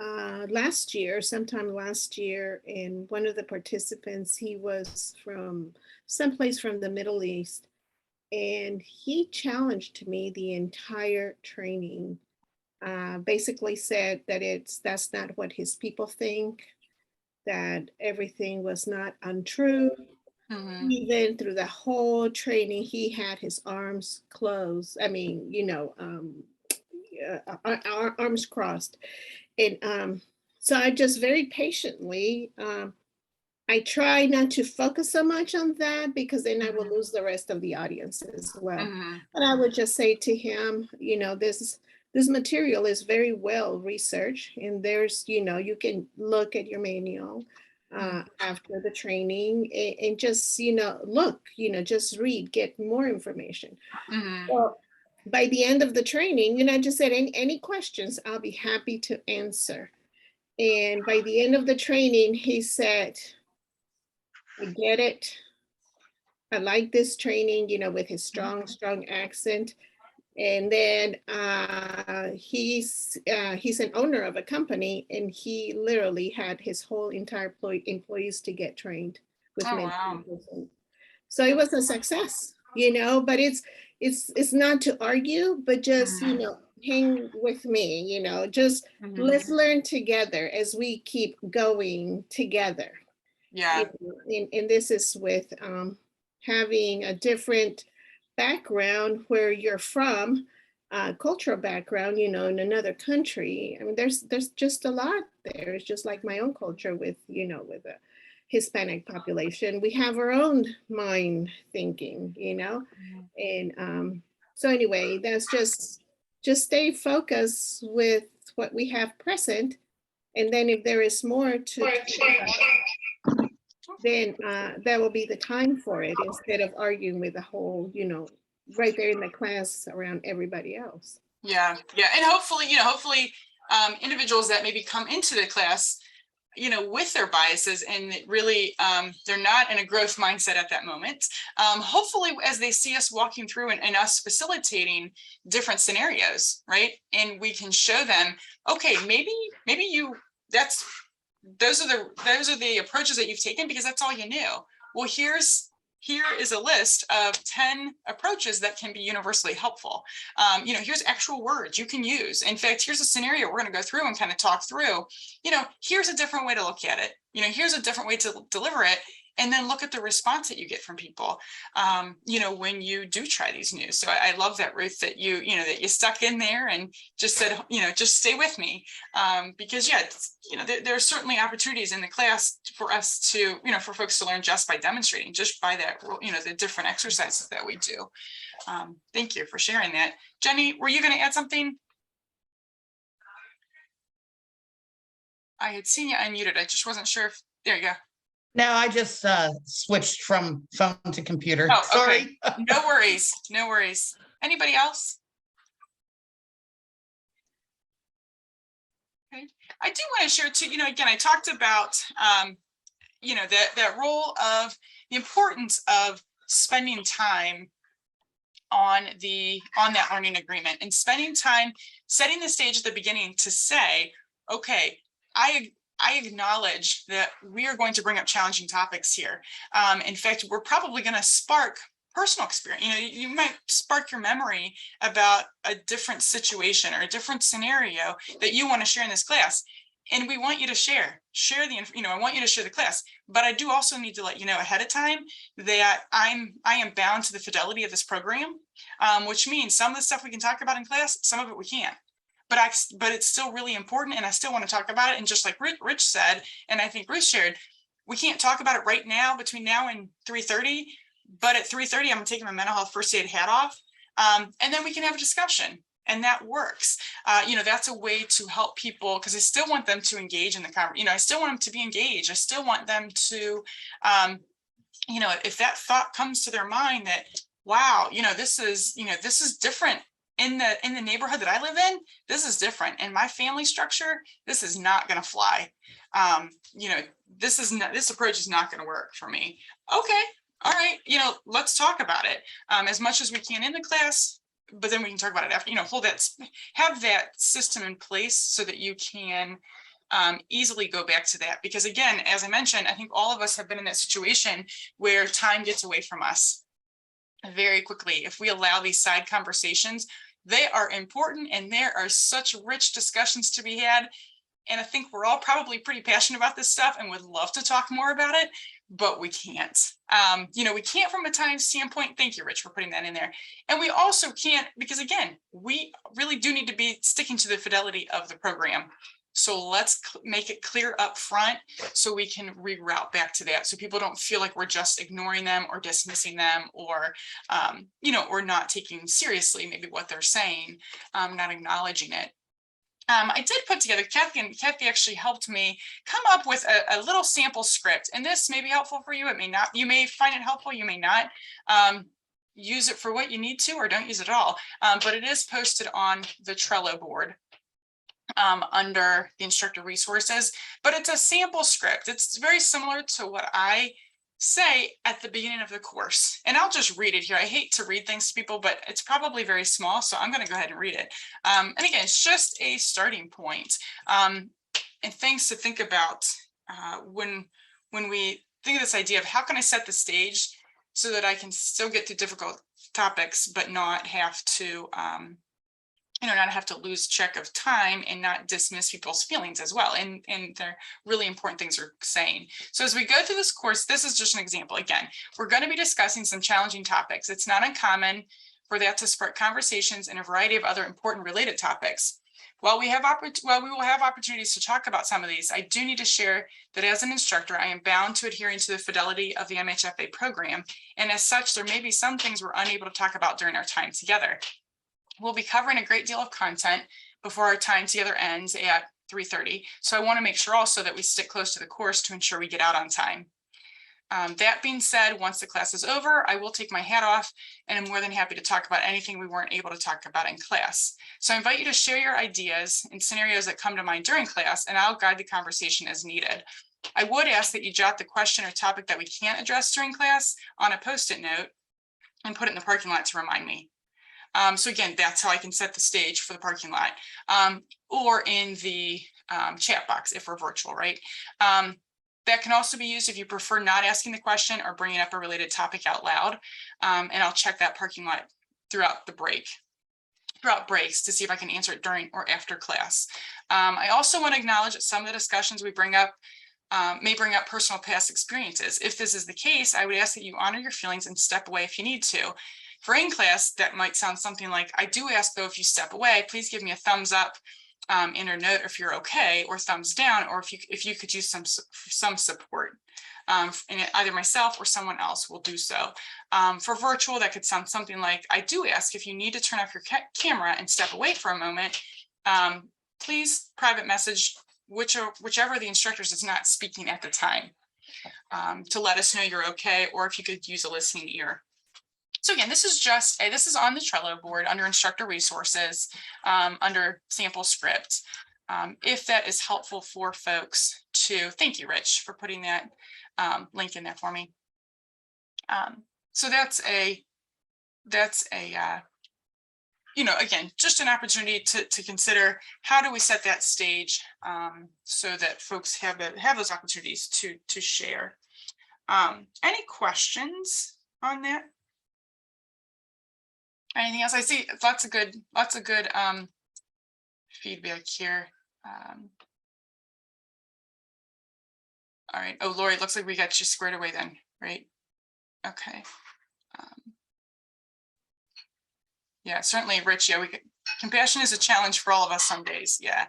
sometime last year, and one of the participants, he was from someplace from the Middle East, and he challenged me the entire training. Basically said that that's not what his people think, that everything was not untrue. Mhm. Even through the whole training, he had his arms closed. I mean, arms crossed. And so I just very patiently, I try not to focus so much on that, because then I will lose the rest of the audience as well. Mhm. But I would just say to him, this material is very well researched, and there's, you can look at your manual after the training, and just, look, just read, get more information. Mhm. Well, by the end of the training, I just said, any questions, I'll be happy to answer. And by the end of the training, he said, I get it. I like this training, with his strong accent. And then he's an owner of a company, and he literally had his whole entire employees to get trained with Oh, mental wow. health. So it was a success, but it's not to argue, but just, hang with me, just Mhm. let's learn together as we keep going together. Yeah. And this is with having a different background where you're from, cultural background, in another country. I mean, there's just a lot there. It's just like my own culture with a Hispanic population. We have our own mind thinking, and so anyway, that's just stay focused with what we have present, and then if there is more to talk about, then that will be the time for it, instead of arguing with the whole, right there in the class around everybody else. Yeah. Yeah. And hopefully, individuals that maybe come into the class, with their biases, and really they're not in a growth mindset at that moment. Hopefully, as they see us walking through and us facilitating different scenarios, right? And we can show them, okay, maybe those are the approaches that you've taken because that's all you knew. Well, here is a list of 10 approaches that can be universally helpful. Here's actual words you can use. In fact, here's a scenario we're going to go through and kind of talk through. Here's a different way to look at it. Here's a different way to deliver it. And then look at the response that you get from people, when you do try these new. So I love that, Ruth, that you stuck in there and just said, just stay with me. Because there are certainly opportunities in the class for us to, for folks to learn just by demonstrating, just by that, the different exercises that we do. Thank you for sharing that. Jenny, were you going to add something? I had seen you unmuted. I just wasn't sure if, there you go. No, I just switched from phone to computer. Oh, Sorry. Okay. No worries. No worries. Anybody else? Okay. I do want to share too, again, I talked about, that role of the importance of spending time on that learning agreement, and spending time setting the stage at the beginning to say, okay, I acknowledge that we are going to bring up challenging topics here. In fact, we're probably going to spark personal experience. You might spark your memory about a different situation or a different scenario that you want to share in this class. And we want you to share the, I want you to share the class, but I do also need to let you know ahead of time that I am bound to the fidelity of this program, which means some of the stuff we can talk about in class, some of it we can't. But it's still really important, and I still want to talk about it. And just like Rich said, and I think Ruth shared, we can't talk about it right now between now and 3:30. But at 3:30, I'm taking my mental health first aid hat off, and then we can have a discussion, and that works. That's a way to help people, because I still want them to engage in the conversation. I still want them to be engaged. I still want them to, if that thought comes to their mind that, wow, this is different. In the neighborhood that I live in, this is different. In my family structure, this is not going to fly. This approach is not going to work for me. Okay, all right. Let's talk about it as much as we can in the class. but then we can talk about it after, have that system in place so that you can easily go back to that. Because again, as I mentioned, I think all of us have been in that situation where time gets away from us very quickly. If we allow these side conversations, they are important and there are such rich discussions to be had. And I think we're all probably pretty passionate about this stuff and would love to talk more about it, but we can't. We can't from a time standpoint. Thank you, Rich, for putting that in there. And we also can't, because again, we really do need to be sticking to the fidelity of the program. So let's make it clear up front so we can reroute back to that. So people don't feel like we're just ignoring them or dismissing them or, or not taking seriously maybe what they're saying, not acknowledging it. I did put together, Kathy actually helped me come up with a little sample script, and this may be helpful for you. It may not. You may find it helpful. You may not. Use it for what you need to, or don't use it at all. But it is posted on the Trello board under the instructor resources, but it's a sample script. It's very similar to what I say at the beginning of the course. And I'll just read it here. I hate to read things to people, but it's probably very small. So I'm going to go ahead and read it. And again, it's just a starting point. And things to think about when we think of this idea of how can I set the stage so that I can still get to difficult topics, but not have to not have to lose track of time and not dismiss people's feelings as well. And they're really important things we're saying. So as we go through this course, this is just an example. Again, we're going to be discussing some challenging topics. It's not uncommon for that to spark conversations and a variety of other important related topics. While we will have opportunities to talk about some of these, I do need to share that as an instructor, I am bound to adhering to the fidelity of the MHFA program. And as such, there may be some things we're unable to talk about during our time together. We'll be covering a great deal of content before our time together ends at 3:30. So I want to make sure also that we stick close to the course to ensure we get out on time. That being said, once the class is over, I will take my hat off and I'm more than happy to talk about anything we weren't able to talk about in class. So I invite you to share your ideas and scenarios that come to mind during class, and I'll guide the conversation as needed. I would ask that you jot the question or topic that we can't address during class on a Post-it note and put it in the parking lot to remind me. So again, that's how I can set the stage for the parking lot, or in the chat box if we're virtual, right? That can also be used if you prefer not asking the question or bringing up a related topic out loud. And I'll check that parking lot throughout breaks to see if I can answer it during or after class. I also want to acknowledge that some of the discussions we bring up may bring up personal past experiences. If this is the case, I would ask that you honor your feelings and step away if you need to. For in class, that might sound something like, I do ask though, if you step away, please give me a thumbs up in a note if you're okay, or thumbs down, or if you could use some support. And either myself or someone else will do so. For virtual, that could sound something like, I do ask if you need to turn off your camera and step away for a moment, please private message whichever of the instructors is not speaking at the time to let us know you're okay, or if you could use a listening ear. So again, this is on the Trello board under instructor resources, under sample script. If that is helpful for folks to, thank you, Rich, for putting that link in there for me. So that's again, just an opportunity to consider how do we set that stage so that folks have those opportunities to share. Any questions on that? Anything else? I see lots of good feedback here. All right. Oh, Lori, it looks like we got you squared away then, right? Okay. Yeah, certainly, Rich. Yeah, compassion is a challenge for all of us some days. Yeah.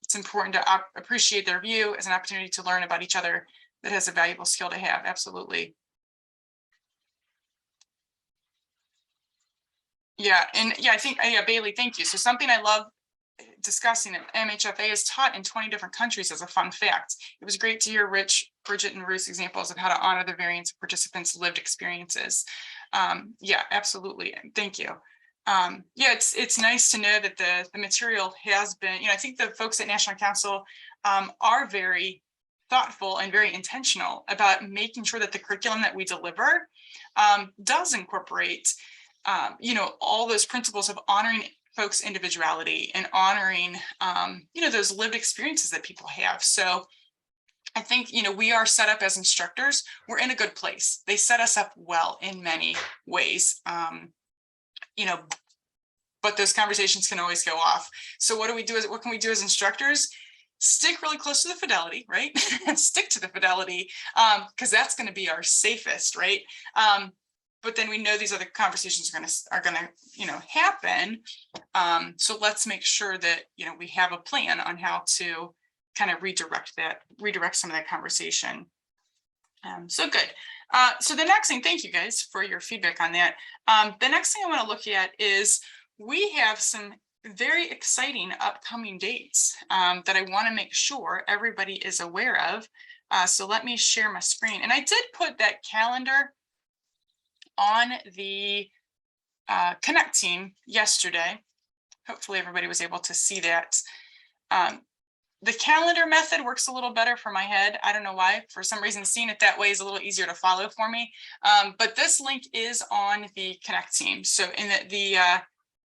It's important to appreciate their view as an opportunity to learn about each other. That has a valuable skill to have. Absolutely. Yeah, and yeah, I think, Bailey, thank you. So something I love discussing at MHFA is taught in 20 different countries as a fun fact. It was great to hear Rich, Bridget, and Ruth's examples of how to honor the variance of participants' lived experiences. Yeah, absolutely. Thank you. Yeah, it's nice to know that the material has been, I think the folks at National Council are very thoughtful and very intentional about making sure that the curriculum that we deliver does incorporate you know, all those principles of honoring folks' individuality and honoring, you know, those lived experiences that people have. So I think, you know, we are set up as instructors. We're in a good place. They set us up well in many ways, you know, but those conversations can always go off. So what can we do as instructors? Stick really close to the fidelity, right? Stick to the fidelity, because that's going to be our safest, right? But then we know these other conversations are gonna, you know, happen. So let's make sure that, you know, we have a plan on how to kind of redirect some of that conversation. So good. So the next thing, thank you guys for your feedback on that. The next thing I want to look at is we have some very exciting upcoming dates that I want to make sure everybody is aware of. So let me share my screen. And I did put that calendar on the Connect team yesterday. Hopefully everybody was able to see that. The calendar method works a little better for my head. I don't know why. For some reason, seeing it that way is a little easier to follow for me. But this link is on the Connect team. So in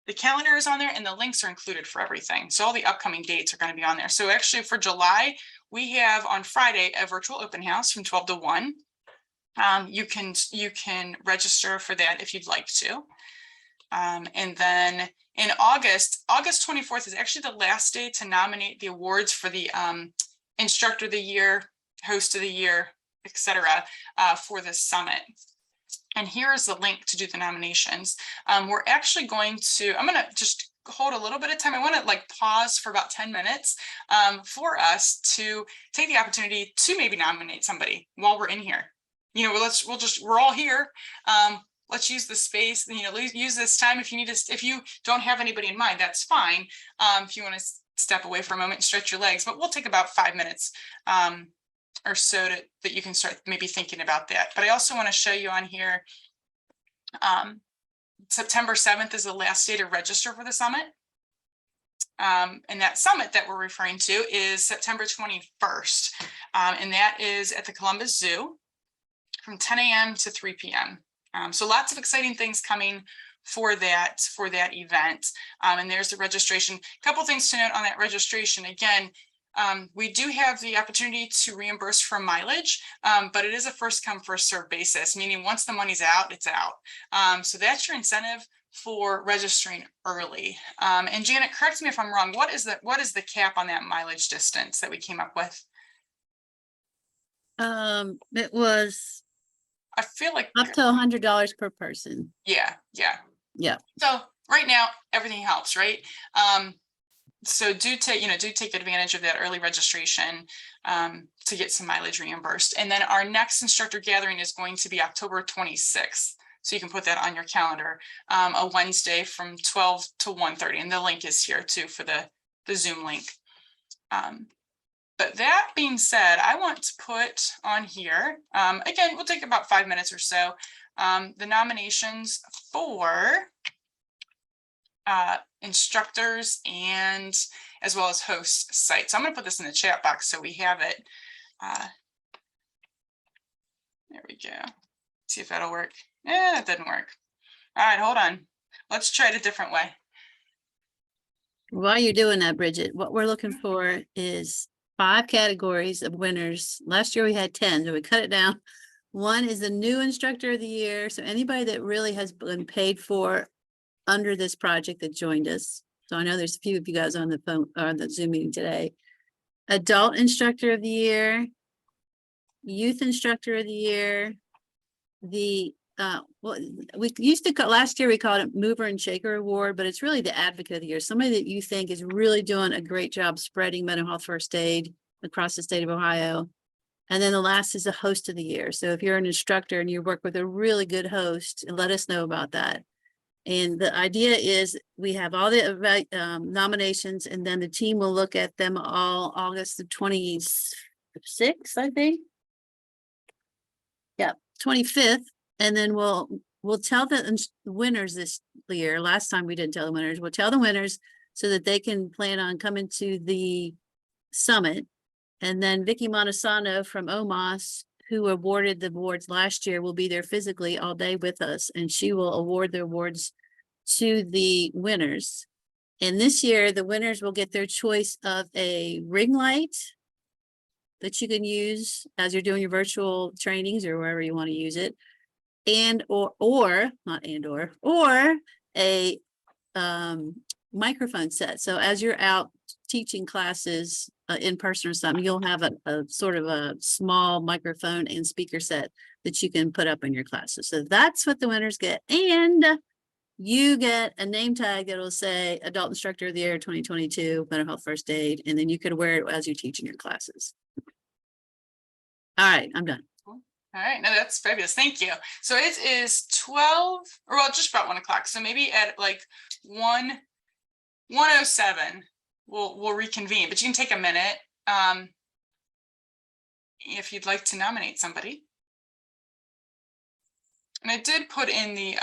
the calendar is on there and the links are included for everything. So all the upcoming dates are going to be on there. So actually for July, we have on Friday a virtual open house from 12 to 1. You can register for that if you'd like to. And then in August 24th is actually the last day to nominate the awards for the Instructor of the Year, Host of the Year, etc. For the summit. And here is the link to do the nominations. We're actually going to, I'm going to just hold a little bit of time. I want to like pause for about 10 minutes for us to take the opportunity to maybe nominate somebody while we're in here. You know, we're all here. Let's use the space, you know, use this time. If you need to, if you don't have anybody in mind, that's fine. If you want to step away for a moment and stretch your legs, but we'll take about 5 minutes or so that you can start maybe thinking about that. But I also want to show you on here, September 7th is the last day to register for the summit. And that summit that we're referring to is September 21st. And that is at the Columbus Zoo from 10 a.m. to 3 p.m. So lots of exciting things coming for that event. And there's the registration. A couple things to note on that registration. Again, we do have the opportunity to reimburse for mileage, but it is a first come first served basis, meaning once the money's out, it's out. So that's your incentive for registering early. And Janet, correct me if I'm wrong. What is the cap on that mileage distance that we came up with? It was I feel like up to $100 per person. Yeah. Yeah. So right now everything helps, right? So do take advantage of that early registration to get some mileage reimbursed. And then our next instructor gathering is going to be October 26th. So you can put that on your calendar, a Wednesday from 12 to 1:30. And the link is here too for the Zoom link. But that being said, I want to put on here, again, we'll take about 5 minutes or so, the nominations for instructors and as well as host sites. So I'm going to put this in the chat box so we have it. There we go. See if that'll work. Yeah, it didn't work. All right, hold on. Let's try it a different way. While you're doing that, Bridget, what we're looking for is 5 categories of winners. Last year we had 10, so we cut it down. 1 is the new instructor of the year. So anybody that really has been paid for under this project that joined us. So I know there's a few of you guys on the phone or the Zoom meeting today. Adult instructor of the year, youth instructor of the year, the well, we used to call, last year we called it Mover and Shaker Award, but it's really the advocate of the year. Somebody that you think is really doing a great job spreading mental health first aid across the state of Ohio. And then the last is the host of the year. So if you're an instructor and you work with a really good host, let us know about that. And the idea is we have all the nominations, and then the team will look at them all August the 26th, I think. Yeah, 25th. And then we'll tell the winners this year. Last time we didn't tell the winners. We'll tell the winners so that they can plan on coming to the summit. And then Vicky Montesano from OMOS, who awarded the awards last year will be there physically all day with us, and she will award the awards to the winners. And this year, the winners will get their choice of a ring light that you can use as you're doing your virtual trainings or wherever you want to use it, and or not and or a microphone set. So as you're out teaching classes in person or something, you'll have a sort of a small microphone and speaker set that you can put up in your classes. So that's what the winners get. And you get a name tag that'll say Adult Instructor of the Year 2022, Mental Health First Aid, and then you could wear it as you're teaching your classes. All right, I'm done. All right, no, that's fabulous. Thank you. So it is 12, or well, just about 1 o'clock. So maybe at like 1:07, we'll reconvene, but you can take a minute if you'd like to nominate somebody. And I did put in the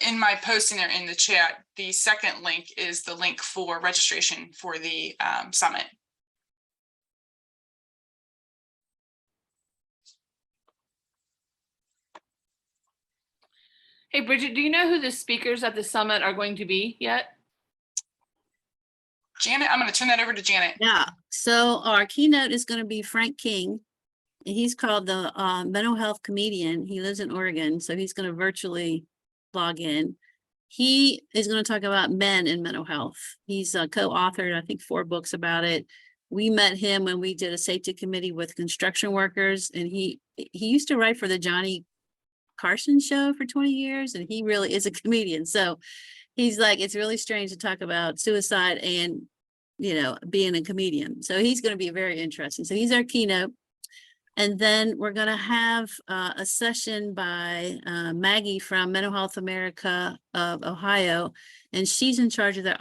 in my posting there in the chat, the second link is the link for registration for the summit. Hey, Bridget, do you know who the speakers at the summit are going to be yet? Janet, I'm going to turn that over to Janet. Yeah, so our keynote is going to be Frank King. And he's called the mental health comedian. He lives in Oregon, so he's going to virtually log in. He is going to talk about men in mental health. He's co-authored, I think, 4 books about it. We met him when we did a safety committee with construction workers, and he used to write for the Johnny Carson show for 20 years, and he really is a comedian. So he's like, it's really strange to talk about suicide and, you know, being a comedian. So he's going to be very interesting. So he's our keynote. And then we're going to have a session by Maggie from Mental Health America of Ohio, and she's in charge of the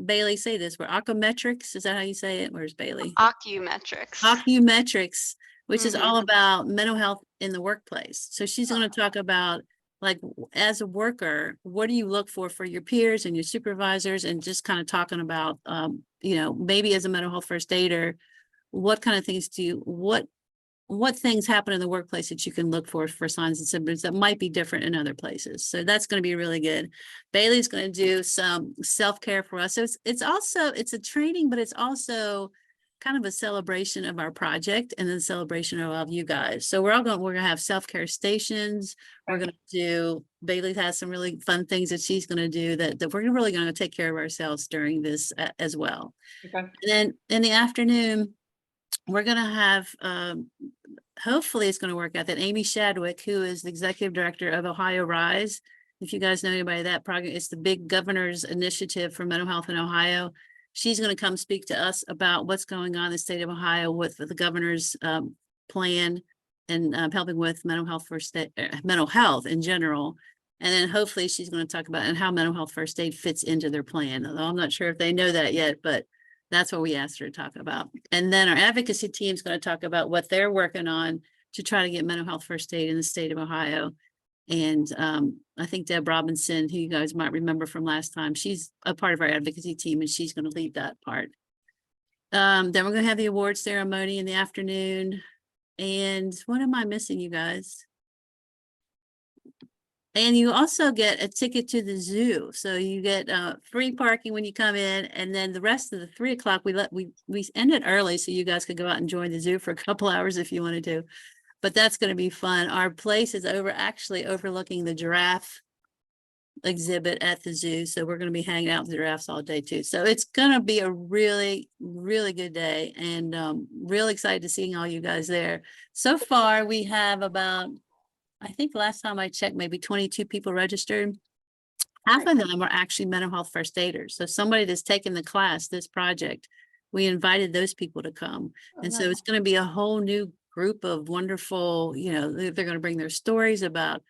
Bailey, say this, we're Ocumetrics. Is that how you say it? Where's Bailey? Ocumetrics. Ocumetrics, which is Mhm. all about mental health in the workplace. So she's going to talk about, like, as a worker, what do you look for your peers and your supervisors, and just kind of talking about, you know, maybe as a mental health first aider, what kind of things what things happen in the workplace that you can look for signs and symptoms that might be different in other places. So that's going to be really good. Bailey's going to do some self-care for us. So it's a training, but it's also kind of a celebration of our project and then celebration of you guys. So we're going to have self-care stations. We're going to do, Bailey has some really fun things that she's going to do that we're really going to take care of ourselves during this as well. Okay. And then in the afternoon, we're going to have, hopefully it's going to work out, that Amy Shadwick, who is the executive director of Ohio Rise. If you guys know anybody, that program, it's the big governor's initiative for mental health in Ohio. She's going to come speak to us about what's going on in the state of Ohio with the governor's plan and helping with mental health mental health in general. And then hopefully she's going to talk about and how mental health first aid fits into their plan. Although I'm not sure if they know that yet, but that's what we asked her to talk about. And then our advocacy team is going to talk about what they're working on to try to get mental health first aid in the state of Ohio. And I think Deb Robinson, who you guys might remember from last time, she's a part of our advocacy team, and she's going to lead that part. Then we're going to have the award ceremony in the afternoon. And what am I missing, you guys? And you also get a ticket to the zoo. So you get free parking when you come in. And then the rest of the 3 o'clock, we ended early so you guys could go out and join the zoo for a couple hours if you wanted to. But that's going to be fun. Our place is actually overlooking the giraffe exhibit at the zoo. So we're going to be hanging out with the giraffes all day too. So it's going to be a really, really good day, and really excited to seeing all you guys there. So far, we have about, I think last time I checked, maybe 22 people registered. Half of them are actually mental health first aiders. So somebody that's taken the class, this project, we invited those people to come. And so it's going to be a whole new group of wonderful, you know, they're going to bring their stories about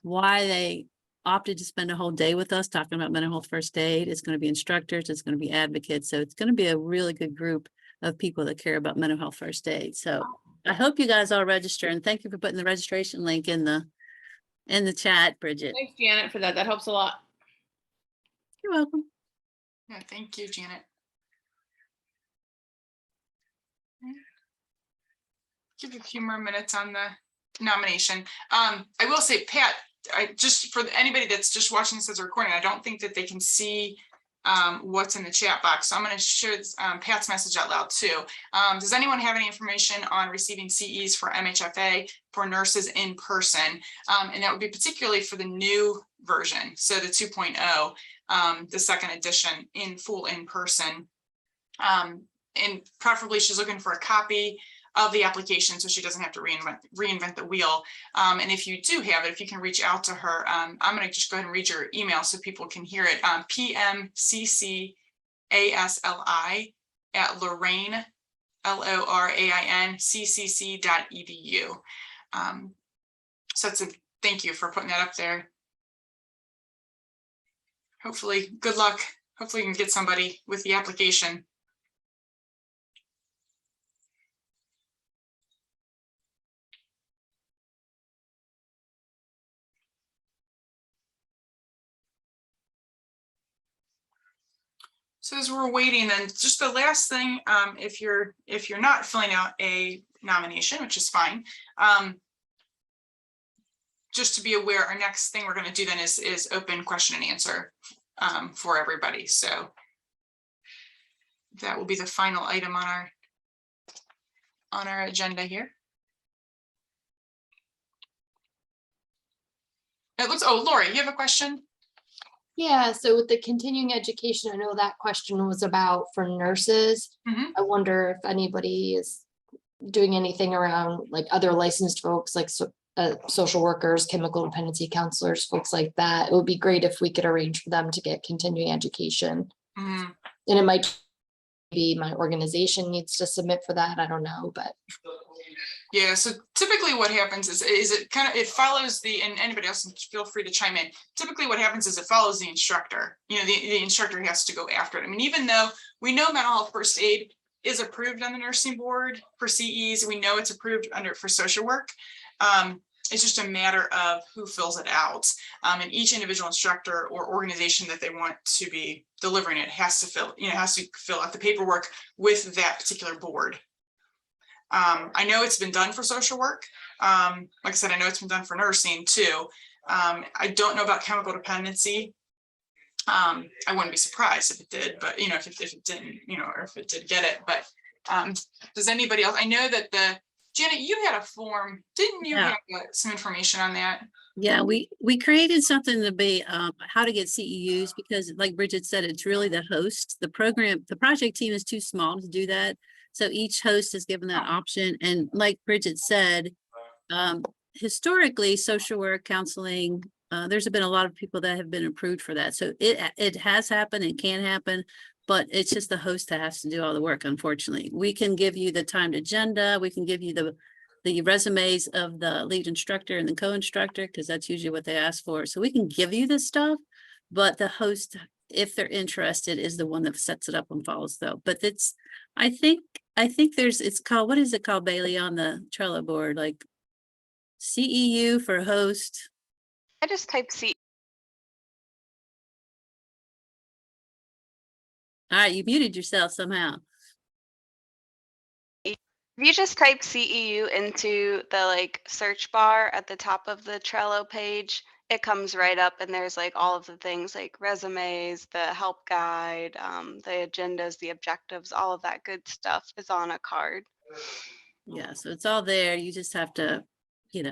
why they opted to spend a whole day with us talking about mental health first aid. It's going to be instructors, it's going to be advocates. So it's going to be a really good group of people that care about mental health first aid. So I hope you guys all register, and thank you for putting the registration link in the chat, Bridget. Thanks, Janet, for that. That helps a lot. You're welcome. Yeah, thank you, Janet. give you a few more minutes on the nomination. I will say, Pat, just for anybody that's just watching this as a recording, I don't think that they can see what's in the chat box. So I'm going to share this, Pat's message out loud too. Does anyone have any information on receiving CEs for MHFA for nurses in person? And that would be particularly for the new version. So the 2.0, the second edition in full in person. And preferably she's looking for a copy of the application so she doesn't have to reinvent the wheel. And if you do have it, if you can reach out to her, I'm going to just go ahead and read your email so people can hear it. PMCCASLI@Lorraine, LORAINCCC.edu. So that's a thank you for putting that up there. Hopefully, good luck. Hopefully you can get somebody with the application. So as we're waiting, then just the last thing, if you're not filling out a nomination, which is fine, just to be aware, our next thing we're going to do then is open question and answer for everybody. So that will be the final item on our agenda here. It looks. Oh, Lori, you have a question? Yeah, so with the continuing education, I know that question was about for nurses. Mhm. I wonder if anybody is doing anything around like other licensed folks, like social workers, chemical dependency counselors, folks like that. It would be great if we could arrange for them to get continuing education. Mhm. And it might be my organization needs to submit for that. I don't know, but. Yeah, so typically what happens is it follows and anybody else can feel free to chime in. Typically what happens is it follows the instructor. You know, the instructor has to go after it. I mean, even though we know mental health first aid is approved on the nursing board for CEs, we know it's approved for social work. It's just a matter of who fills it out. And each individual instructor or organization that they want to be delivering it has to fill out the paperwork with that particular board. I know it's been done for social work. Like I said, I know it's been done for nursing too. I don't know about chemical dependency. I wouldn't be surprised if it did, but you know, if it didn't, you know, or if it did get it. But does anybody else? I know that Janet, you had a form, didn't you? Yeah. Have some information on that? Yeah, we created something to be how to get CEUs, because like Bridget said, it's really the host. The project team is too small to do that. So each host is given that option. And like Bridget said, historically, social work, counseling, there's been a lot of people that have been approved for that. So it has happened and can happen, but it's just the host that has to do all the work, unfortunately. We can give you the timed agenda. We can give you the resumes of the lead instructor and the co-instructor, because that's usually what they ask for. So we can give you this stuff, but the host, if they're interested, is the one that sets it up and follows though. But I think it's called, what is it called, Bailey, on the Trello board? Like CEU for host. I just typed C. All right, you muted yourself somehow. If you just type CEU into the search bar at the top of the Trello page, it comes right up, and there's all of the things like resumes, the help guide, the agendas, the objectives, all of that good stuff is on a card. Yeah, so it's all there. You just have to,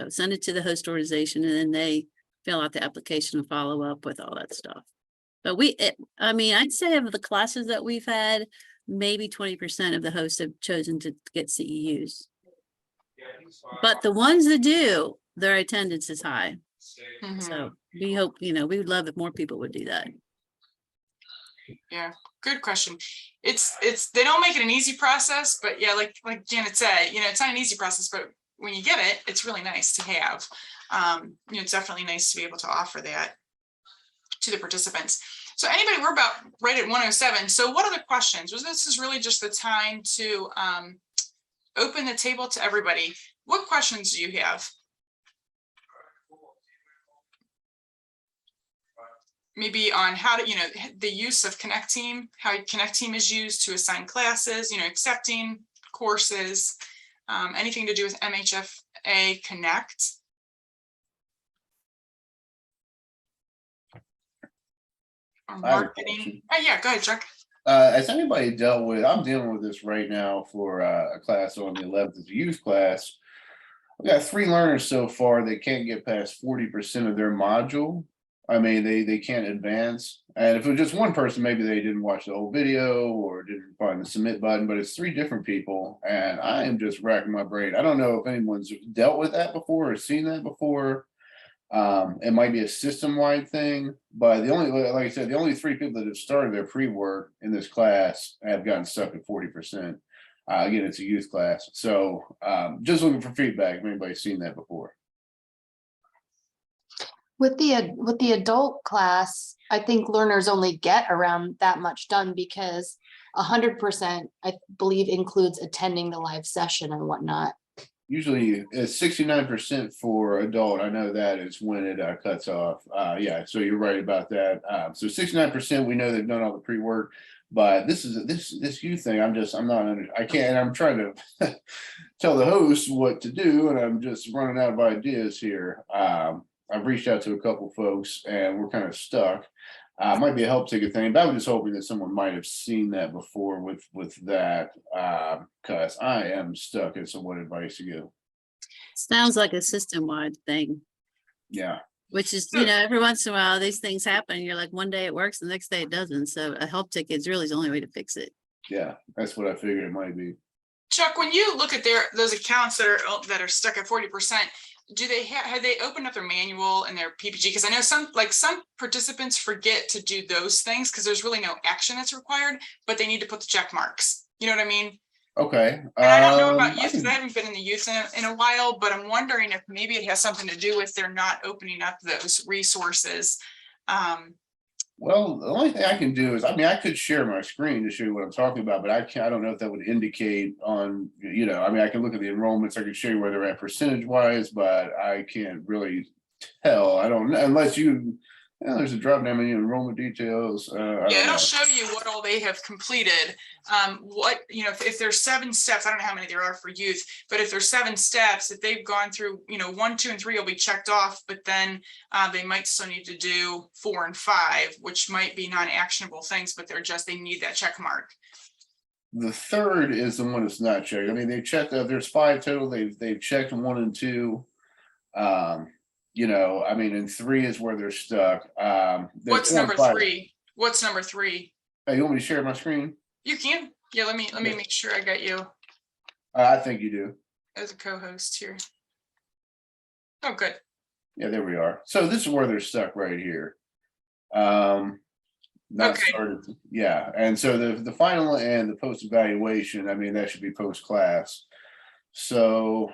send it to the host organization, and then they fill out the application and follow up with all that stuff. But I'd say of the classes that we've had, maybe 20% of the hosts have chosen to get CEUs. But the ones that do, their attendance is high. Mm-hmm. So we hope, we would love if more people would do that. Yeah, good question. They don't make it an easy process, but yeah, like Janet said, it's not an easy process, but when you get it, it's really nice to have. It's definitely nice to be able to offer that to the participants. So anybody, we're about right at 1:07. So what are the questions? This is really just the time to open the table to everybody. What questions do you have? Maybe on how to, the use of Connect Team, how Connect Team is used to assign classes, accepting courses, anything to do with MHFA Connect. Or I have a marketing. question. Oh, yeah, go ahead, Chuck. Has anybody dealt with, I'm dealing with this right now for a class on the 11th, it's a youth class. We got 3 learners so far that can't get past 40% of their module. I mean, they can't advance. And if it was just one person, maybe they didn't watch the whole video or didn't find the submit button, but it's 3 different people. And I am just racking my brain. I don't know if anyone's dealt with that before or seen that before. It might be a system-wide thing, but the only, like I said, the only 3 people that have started their pre-work in this class have gotten stuck at 40%. Again, it's a youth class. So just looking for feedback if anybody's seen that before. With the adult class, I think learners only get around that much done because 100%, I believe, includes attending the live session and whatnot. Usually it's 69% for adult. I know that is when it cuts off. Yeah, so you're right about that. So 69% we know they've done all the pre-work, but this youth thing, I can't, and I'm trying to tell the host what to do, and I'm just running out of ideas here. I've reached out to a couple folks and we're kind of stuck. Might be a help ticket thing, but I was just hoping that someone might have seen that before with that, because I am stuck as to what advice to give. Sounds like a system-wide thing, Yeah, which is, you know, every once in a while, these things happen. You're like, one day it works, the next day it doesn't. So a help ticket is really the only way to fix it. yeah, that's what I figured it might be. Chuck, when you look at those accounts that are stuck at 40%, do they have they opened up their manual and their PPG? Because I know some participants forget to do those things because there's really no action that's required, but they need to put the check marks. You know what I mean? Okay. And I don't know about youth because I haven't been in the youth in a while, but I'm wondering if maybe it has something to do with they're not opening up those resources. Well, the only thing I can do is, I mean, I could share my screen to show you what I'm talking about, but I don't know if that would indicate on, you know, I mean, I can look at the enrollments, I can show you where they're at percentage wise, but I can't really tell. I don't know, unless there's a drop down in enrollment details. Yeah, it'll show you what all they have completed. What, you know, if there's 7 steps, I don't know how many there are for youth, but if there's 7 steps, if they've gone through, you know, 1, 2, and 3 will be checked off, but then they might still need to do 4 and 5, which might be non-actionable things, but they need that check mark. The 3rd is the one that's not checked. I mean, they checked, there's 5 total. They've checked 1 and 2. You know, I mean, and 3 is where they're stuck. What's number 3? What's number 3? Hey, you want me to share my screen? You can. Yeah, let me make sure I got you I think you do. as a co-host here. Oh, good. Yeah, there we are. So this is where they're stuck right here. Not Okay. started. Yeah, and so the final and the post evaluation, I mean, that should be post class. So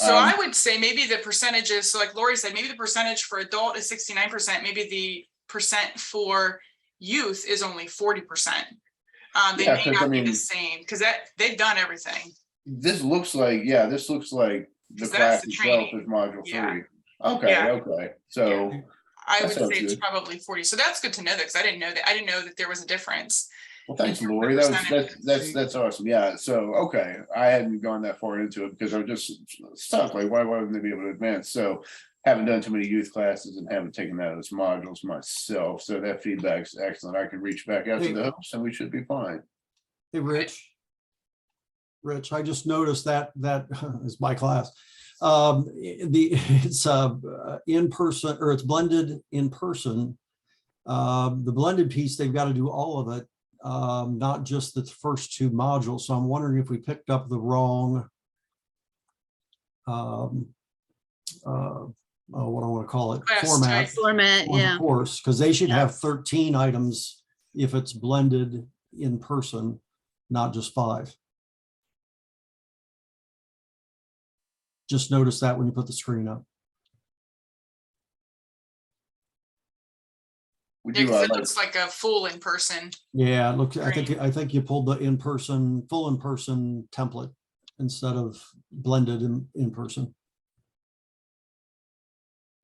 I would say maybe the percentages, so like Lori said, maybe the percentage for adult is 69%, maybe the percent for youth is only 40%. They Yeah, may 'cause, not I be the mean, same because they've done everything. this looks like the 'Cause class that's the itself training. is module Yeah. 3. Okay, Yeah. okay. So I that would sounds say it's good. probably 40. So that's good to know that because I didn't know that. I didn't know that there was a difference. well, thanks, in terms of Lori. percentages. That's awesome. Yeah. So okay, I hadn't gone that far into it because I was just stuck. Like, why wouldn't they be able to advance? So haven't done too many youth classes and haven't taken that as modules myself. So that feedback's excellent. I can reach back out to the host and we should be fine. Hey, Rich, I just noticed that is my class. It's in person, or it's blended in person. The blended piece, they've got to do all of it, not just the first 2 modules. So I'm wondering if we picked up the wrong, what I want to call it, Class format type. Format, on the yeah. course, because they should have 13 items if it's blended in person, not just 5. Just notice that when you put the screen up. Would Yeah, you 'cause it looks like a full in person. Yeah, look, I think you pulled the full in-person template instead of blended in person.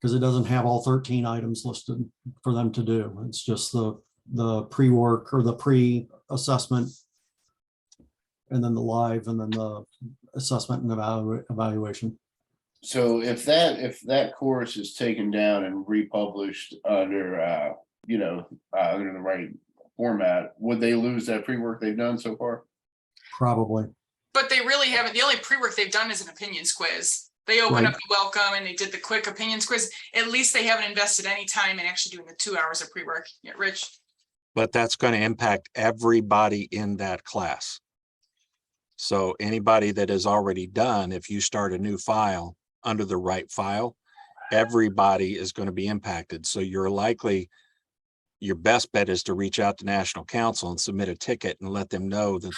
Because it doesn't have all 13 items listed for them to do. It's just the pre-work or the pre-assessment, and then the live, and then the assessment and evaluation. So if that course is taken down and republished under, under the right format, would they lose that pre-work they've done so far? Probably. But they really haven't. The only pre-work they've done is an opinions quiz. They opened up the welcome and they did the quick opinions quiz. At least they haven't invested any time in actually doing the 2 hours of pre-work. Yeah, Rich? But that's going to impact everybody in that class. So anybody that is already done, if you start a new file under the right file, everybody is going to be impacted. So your best bet is to reach out to National Council and submit a ticket and let them know that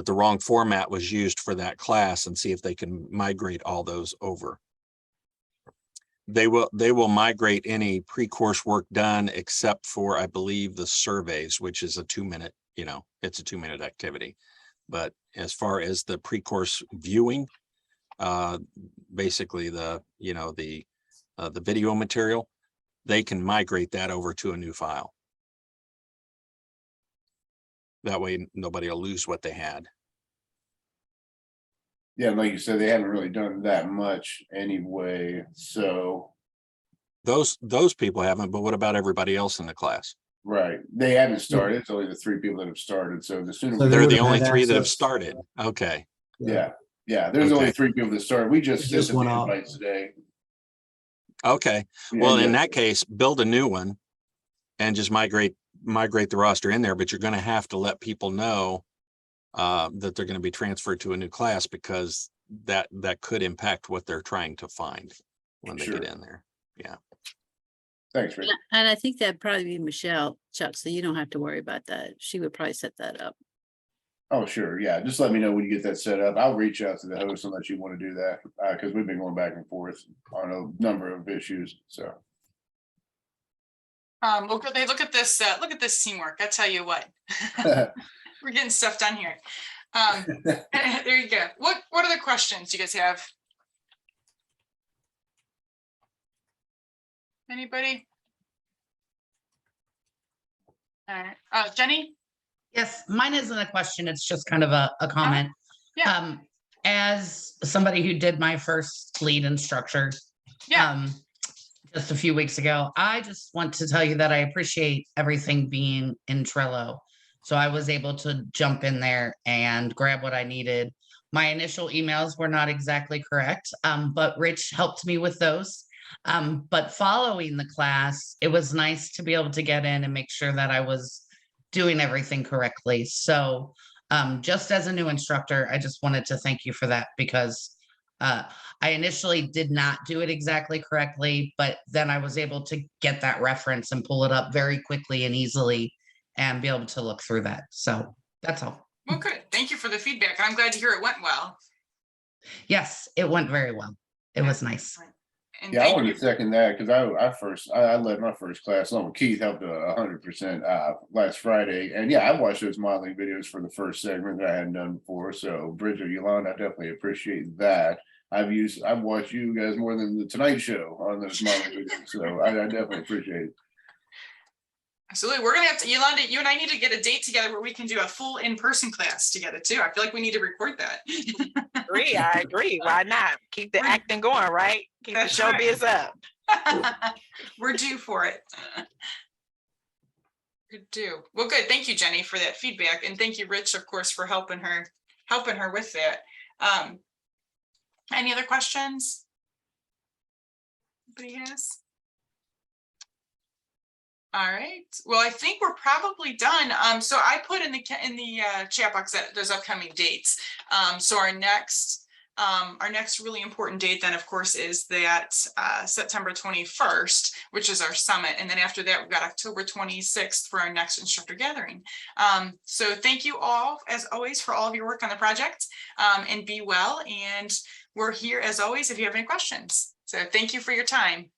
the wrong format was used for that class, and see if they can migrate all those over. They will migrate any pre-course work done except for, I believe, the surveys, which is a 2-minute, it's a 2-minute activity. But as far as the pre-course viewing, basically the video material, they can migrate that over to a new file. That way nobody will lose what they had. Yeah, like you said, they haven't really done that much anyway. So Those people haven't, but what about everybody else in the class? right, they haven't started. It's only the 3 people that have started. So the sooner So They're would the have only had 3 that have access. started. Okay. yeah, there's only Okay. 3 people that started. We just It just sent the went out. invites today. Okay. Yeah, Well, in yeah. that case, build a new one and just migrate the roster in there, but you're going to have to let people know that they're going to be transferred to a new class, because that could impact what they're trying to find when they Sure. get in there. Yeah. Thanks, Rick. And I think that'd probably be Michelle, Chuck, so you don't have to worry about that. She would probably set that up. Oh, sure. Yeah. Just let me know when you get that set up. I'll reach out to the host unless you want to do that, because we've been going back and forth on a number of issues. So Well, good. They look at this teamwork. I tell you what, we're getting stuff done here. There you go. What other questions you guys have? Anybody? All right. Jenny? Yes, mine isn't a question. It's just kind of a comment. Yeah. As somebody who did my first lead instructor, Yeah. just a few weeks ago, I just want to tell you that I appreciate everything being in Trello. So I was able to jump in there and grab what I needed. My initial emails were not exactly correct, but Rich helped me with those. But following the class, it was nice to be able to get in and make sure that I was doing everything correctly. So just as a new instructor, I just wanted to thank you for that, because I initially did not do it exactly correctly, but then I was able to get that reference and pull it up very quickly and easily and be able to look through that. So that's all. Well, good. Thank you for the feedback. I'm glad to hear it went well. Yes, it went very well. It was nice. And yeah, I thank wanted you. to second that, because I led my first class along with Keith, helped 100% last Friday. And yeah, I watched those modeling videos for the first segment that I hadn't done before. So Bridget, Yolanda, I definitely appreciate that. I've watched you guys more than the Tonight Show on those modeling videos. So I definitely appreciate it. Absolutely. We're going to have to, Yolanda, you and I need to get a date together where we can do a full in-person class together too. I feel like we need to record that. I agree. Why not? Keep the acting going, right? Keep the That's right. showbiz up. We're due for it. We're due. Well, good. Thank you, Jenny, for that feedback. And thank you, Rich, of course, for helping her with that. Any other questions? Anybody has? All right. Well, I think we're probably done. So I put in the chat box that there's upcoming dates. So our next really important date then, of course, is that September 21st, which is our summit. And then after that, we've got October 26th for our next instructor gathering. So thank you all, as always, for all of your work on the project, and be well. And we're here, as always, if you have any questions. So thank you for your time.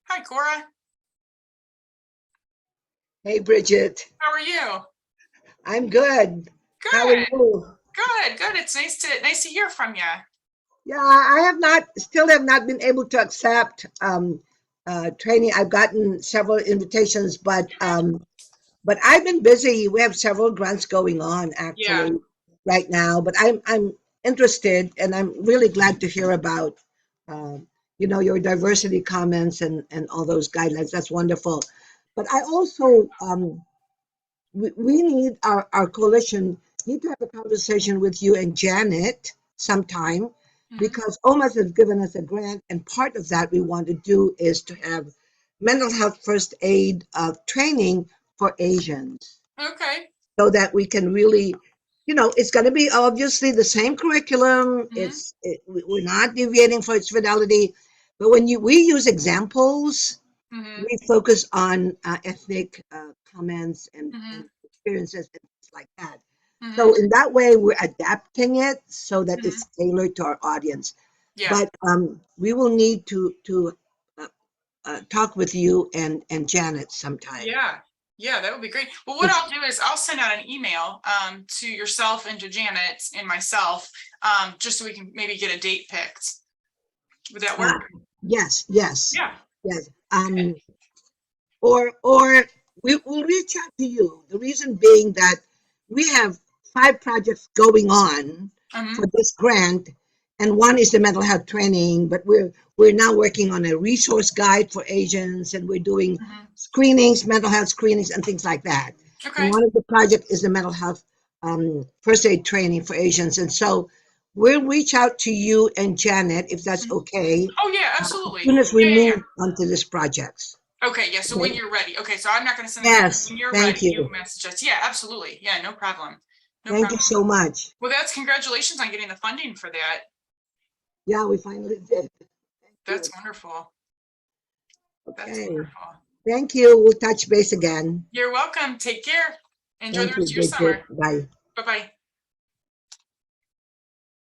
Hi, Cora. Hey, Bridget. How are you? I'm good. How are Good, you? good. It's nice to hear from you. Yeah, I still have not been able to accept training. I've gotten several invitations, but I've been busy. We have several grants going on Yeah. actually right now, but I'm interested, and I'm really glad to hear about your diversity comments and all those guidelines. That's wonderful. But I also we need our coalition need to have a conversation with you and Janet sometime, because OMAS has given us a grant, and part of that we want to do is to have mental health first aid training for Asians, Okay. so that we can really, it's going to be obviously the same curriculum. We're not deviating for its fidelity, but when we use examples, we focus on ethnic comments and experiences and things like that. So in that way, we're adapting it so that it's tailored to our audience. Yeah. But we will need to talk with you and Janet sometime. Yeah, that would be great. Well, what I'll do is I'll send out an email to yourself and to Janet and myself, just so we can maybe get a date picked. Would that work? Yes. Yeah. Yes. Or we'll reach out to you. The reason being that we have 5 projects going on for this grant, and one is the mental health training, but we're now working on a resource guide for Asians, and we're doing screenings, mental health screenings, and things like that. Okay. And one of the projects is the mental health first aid training for Asians. And so we'll reach out to you and Janet, if that's okay. Oh yeah, absolutely. As soon as we Yeah. move onto this project. Okay, yeah, so when you're ready. Okay, so I'm not gonna send Yes, when you're thank ready, you. you message us. Yeah, absolutely. Yeah, no problem. No Thank problem. you so much. Well, that's congratulations on getting the funding for that. Yeah, we finally did. That's wonderful. That's Okay. wonderful. Thank you. We'll touch base again. You're welcome. Take care. Enjoy the Thank rest of you. your summer. Bye. Bye-bye.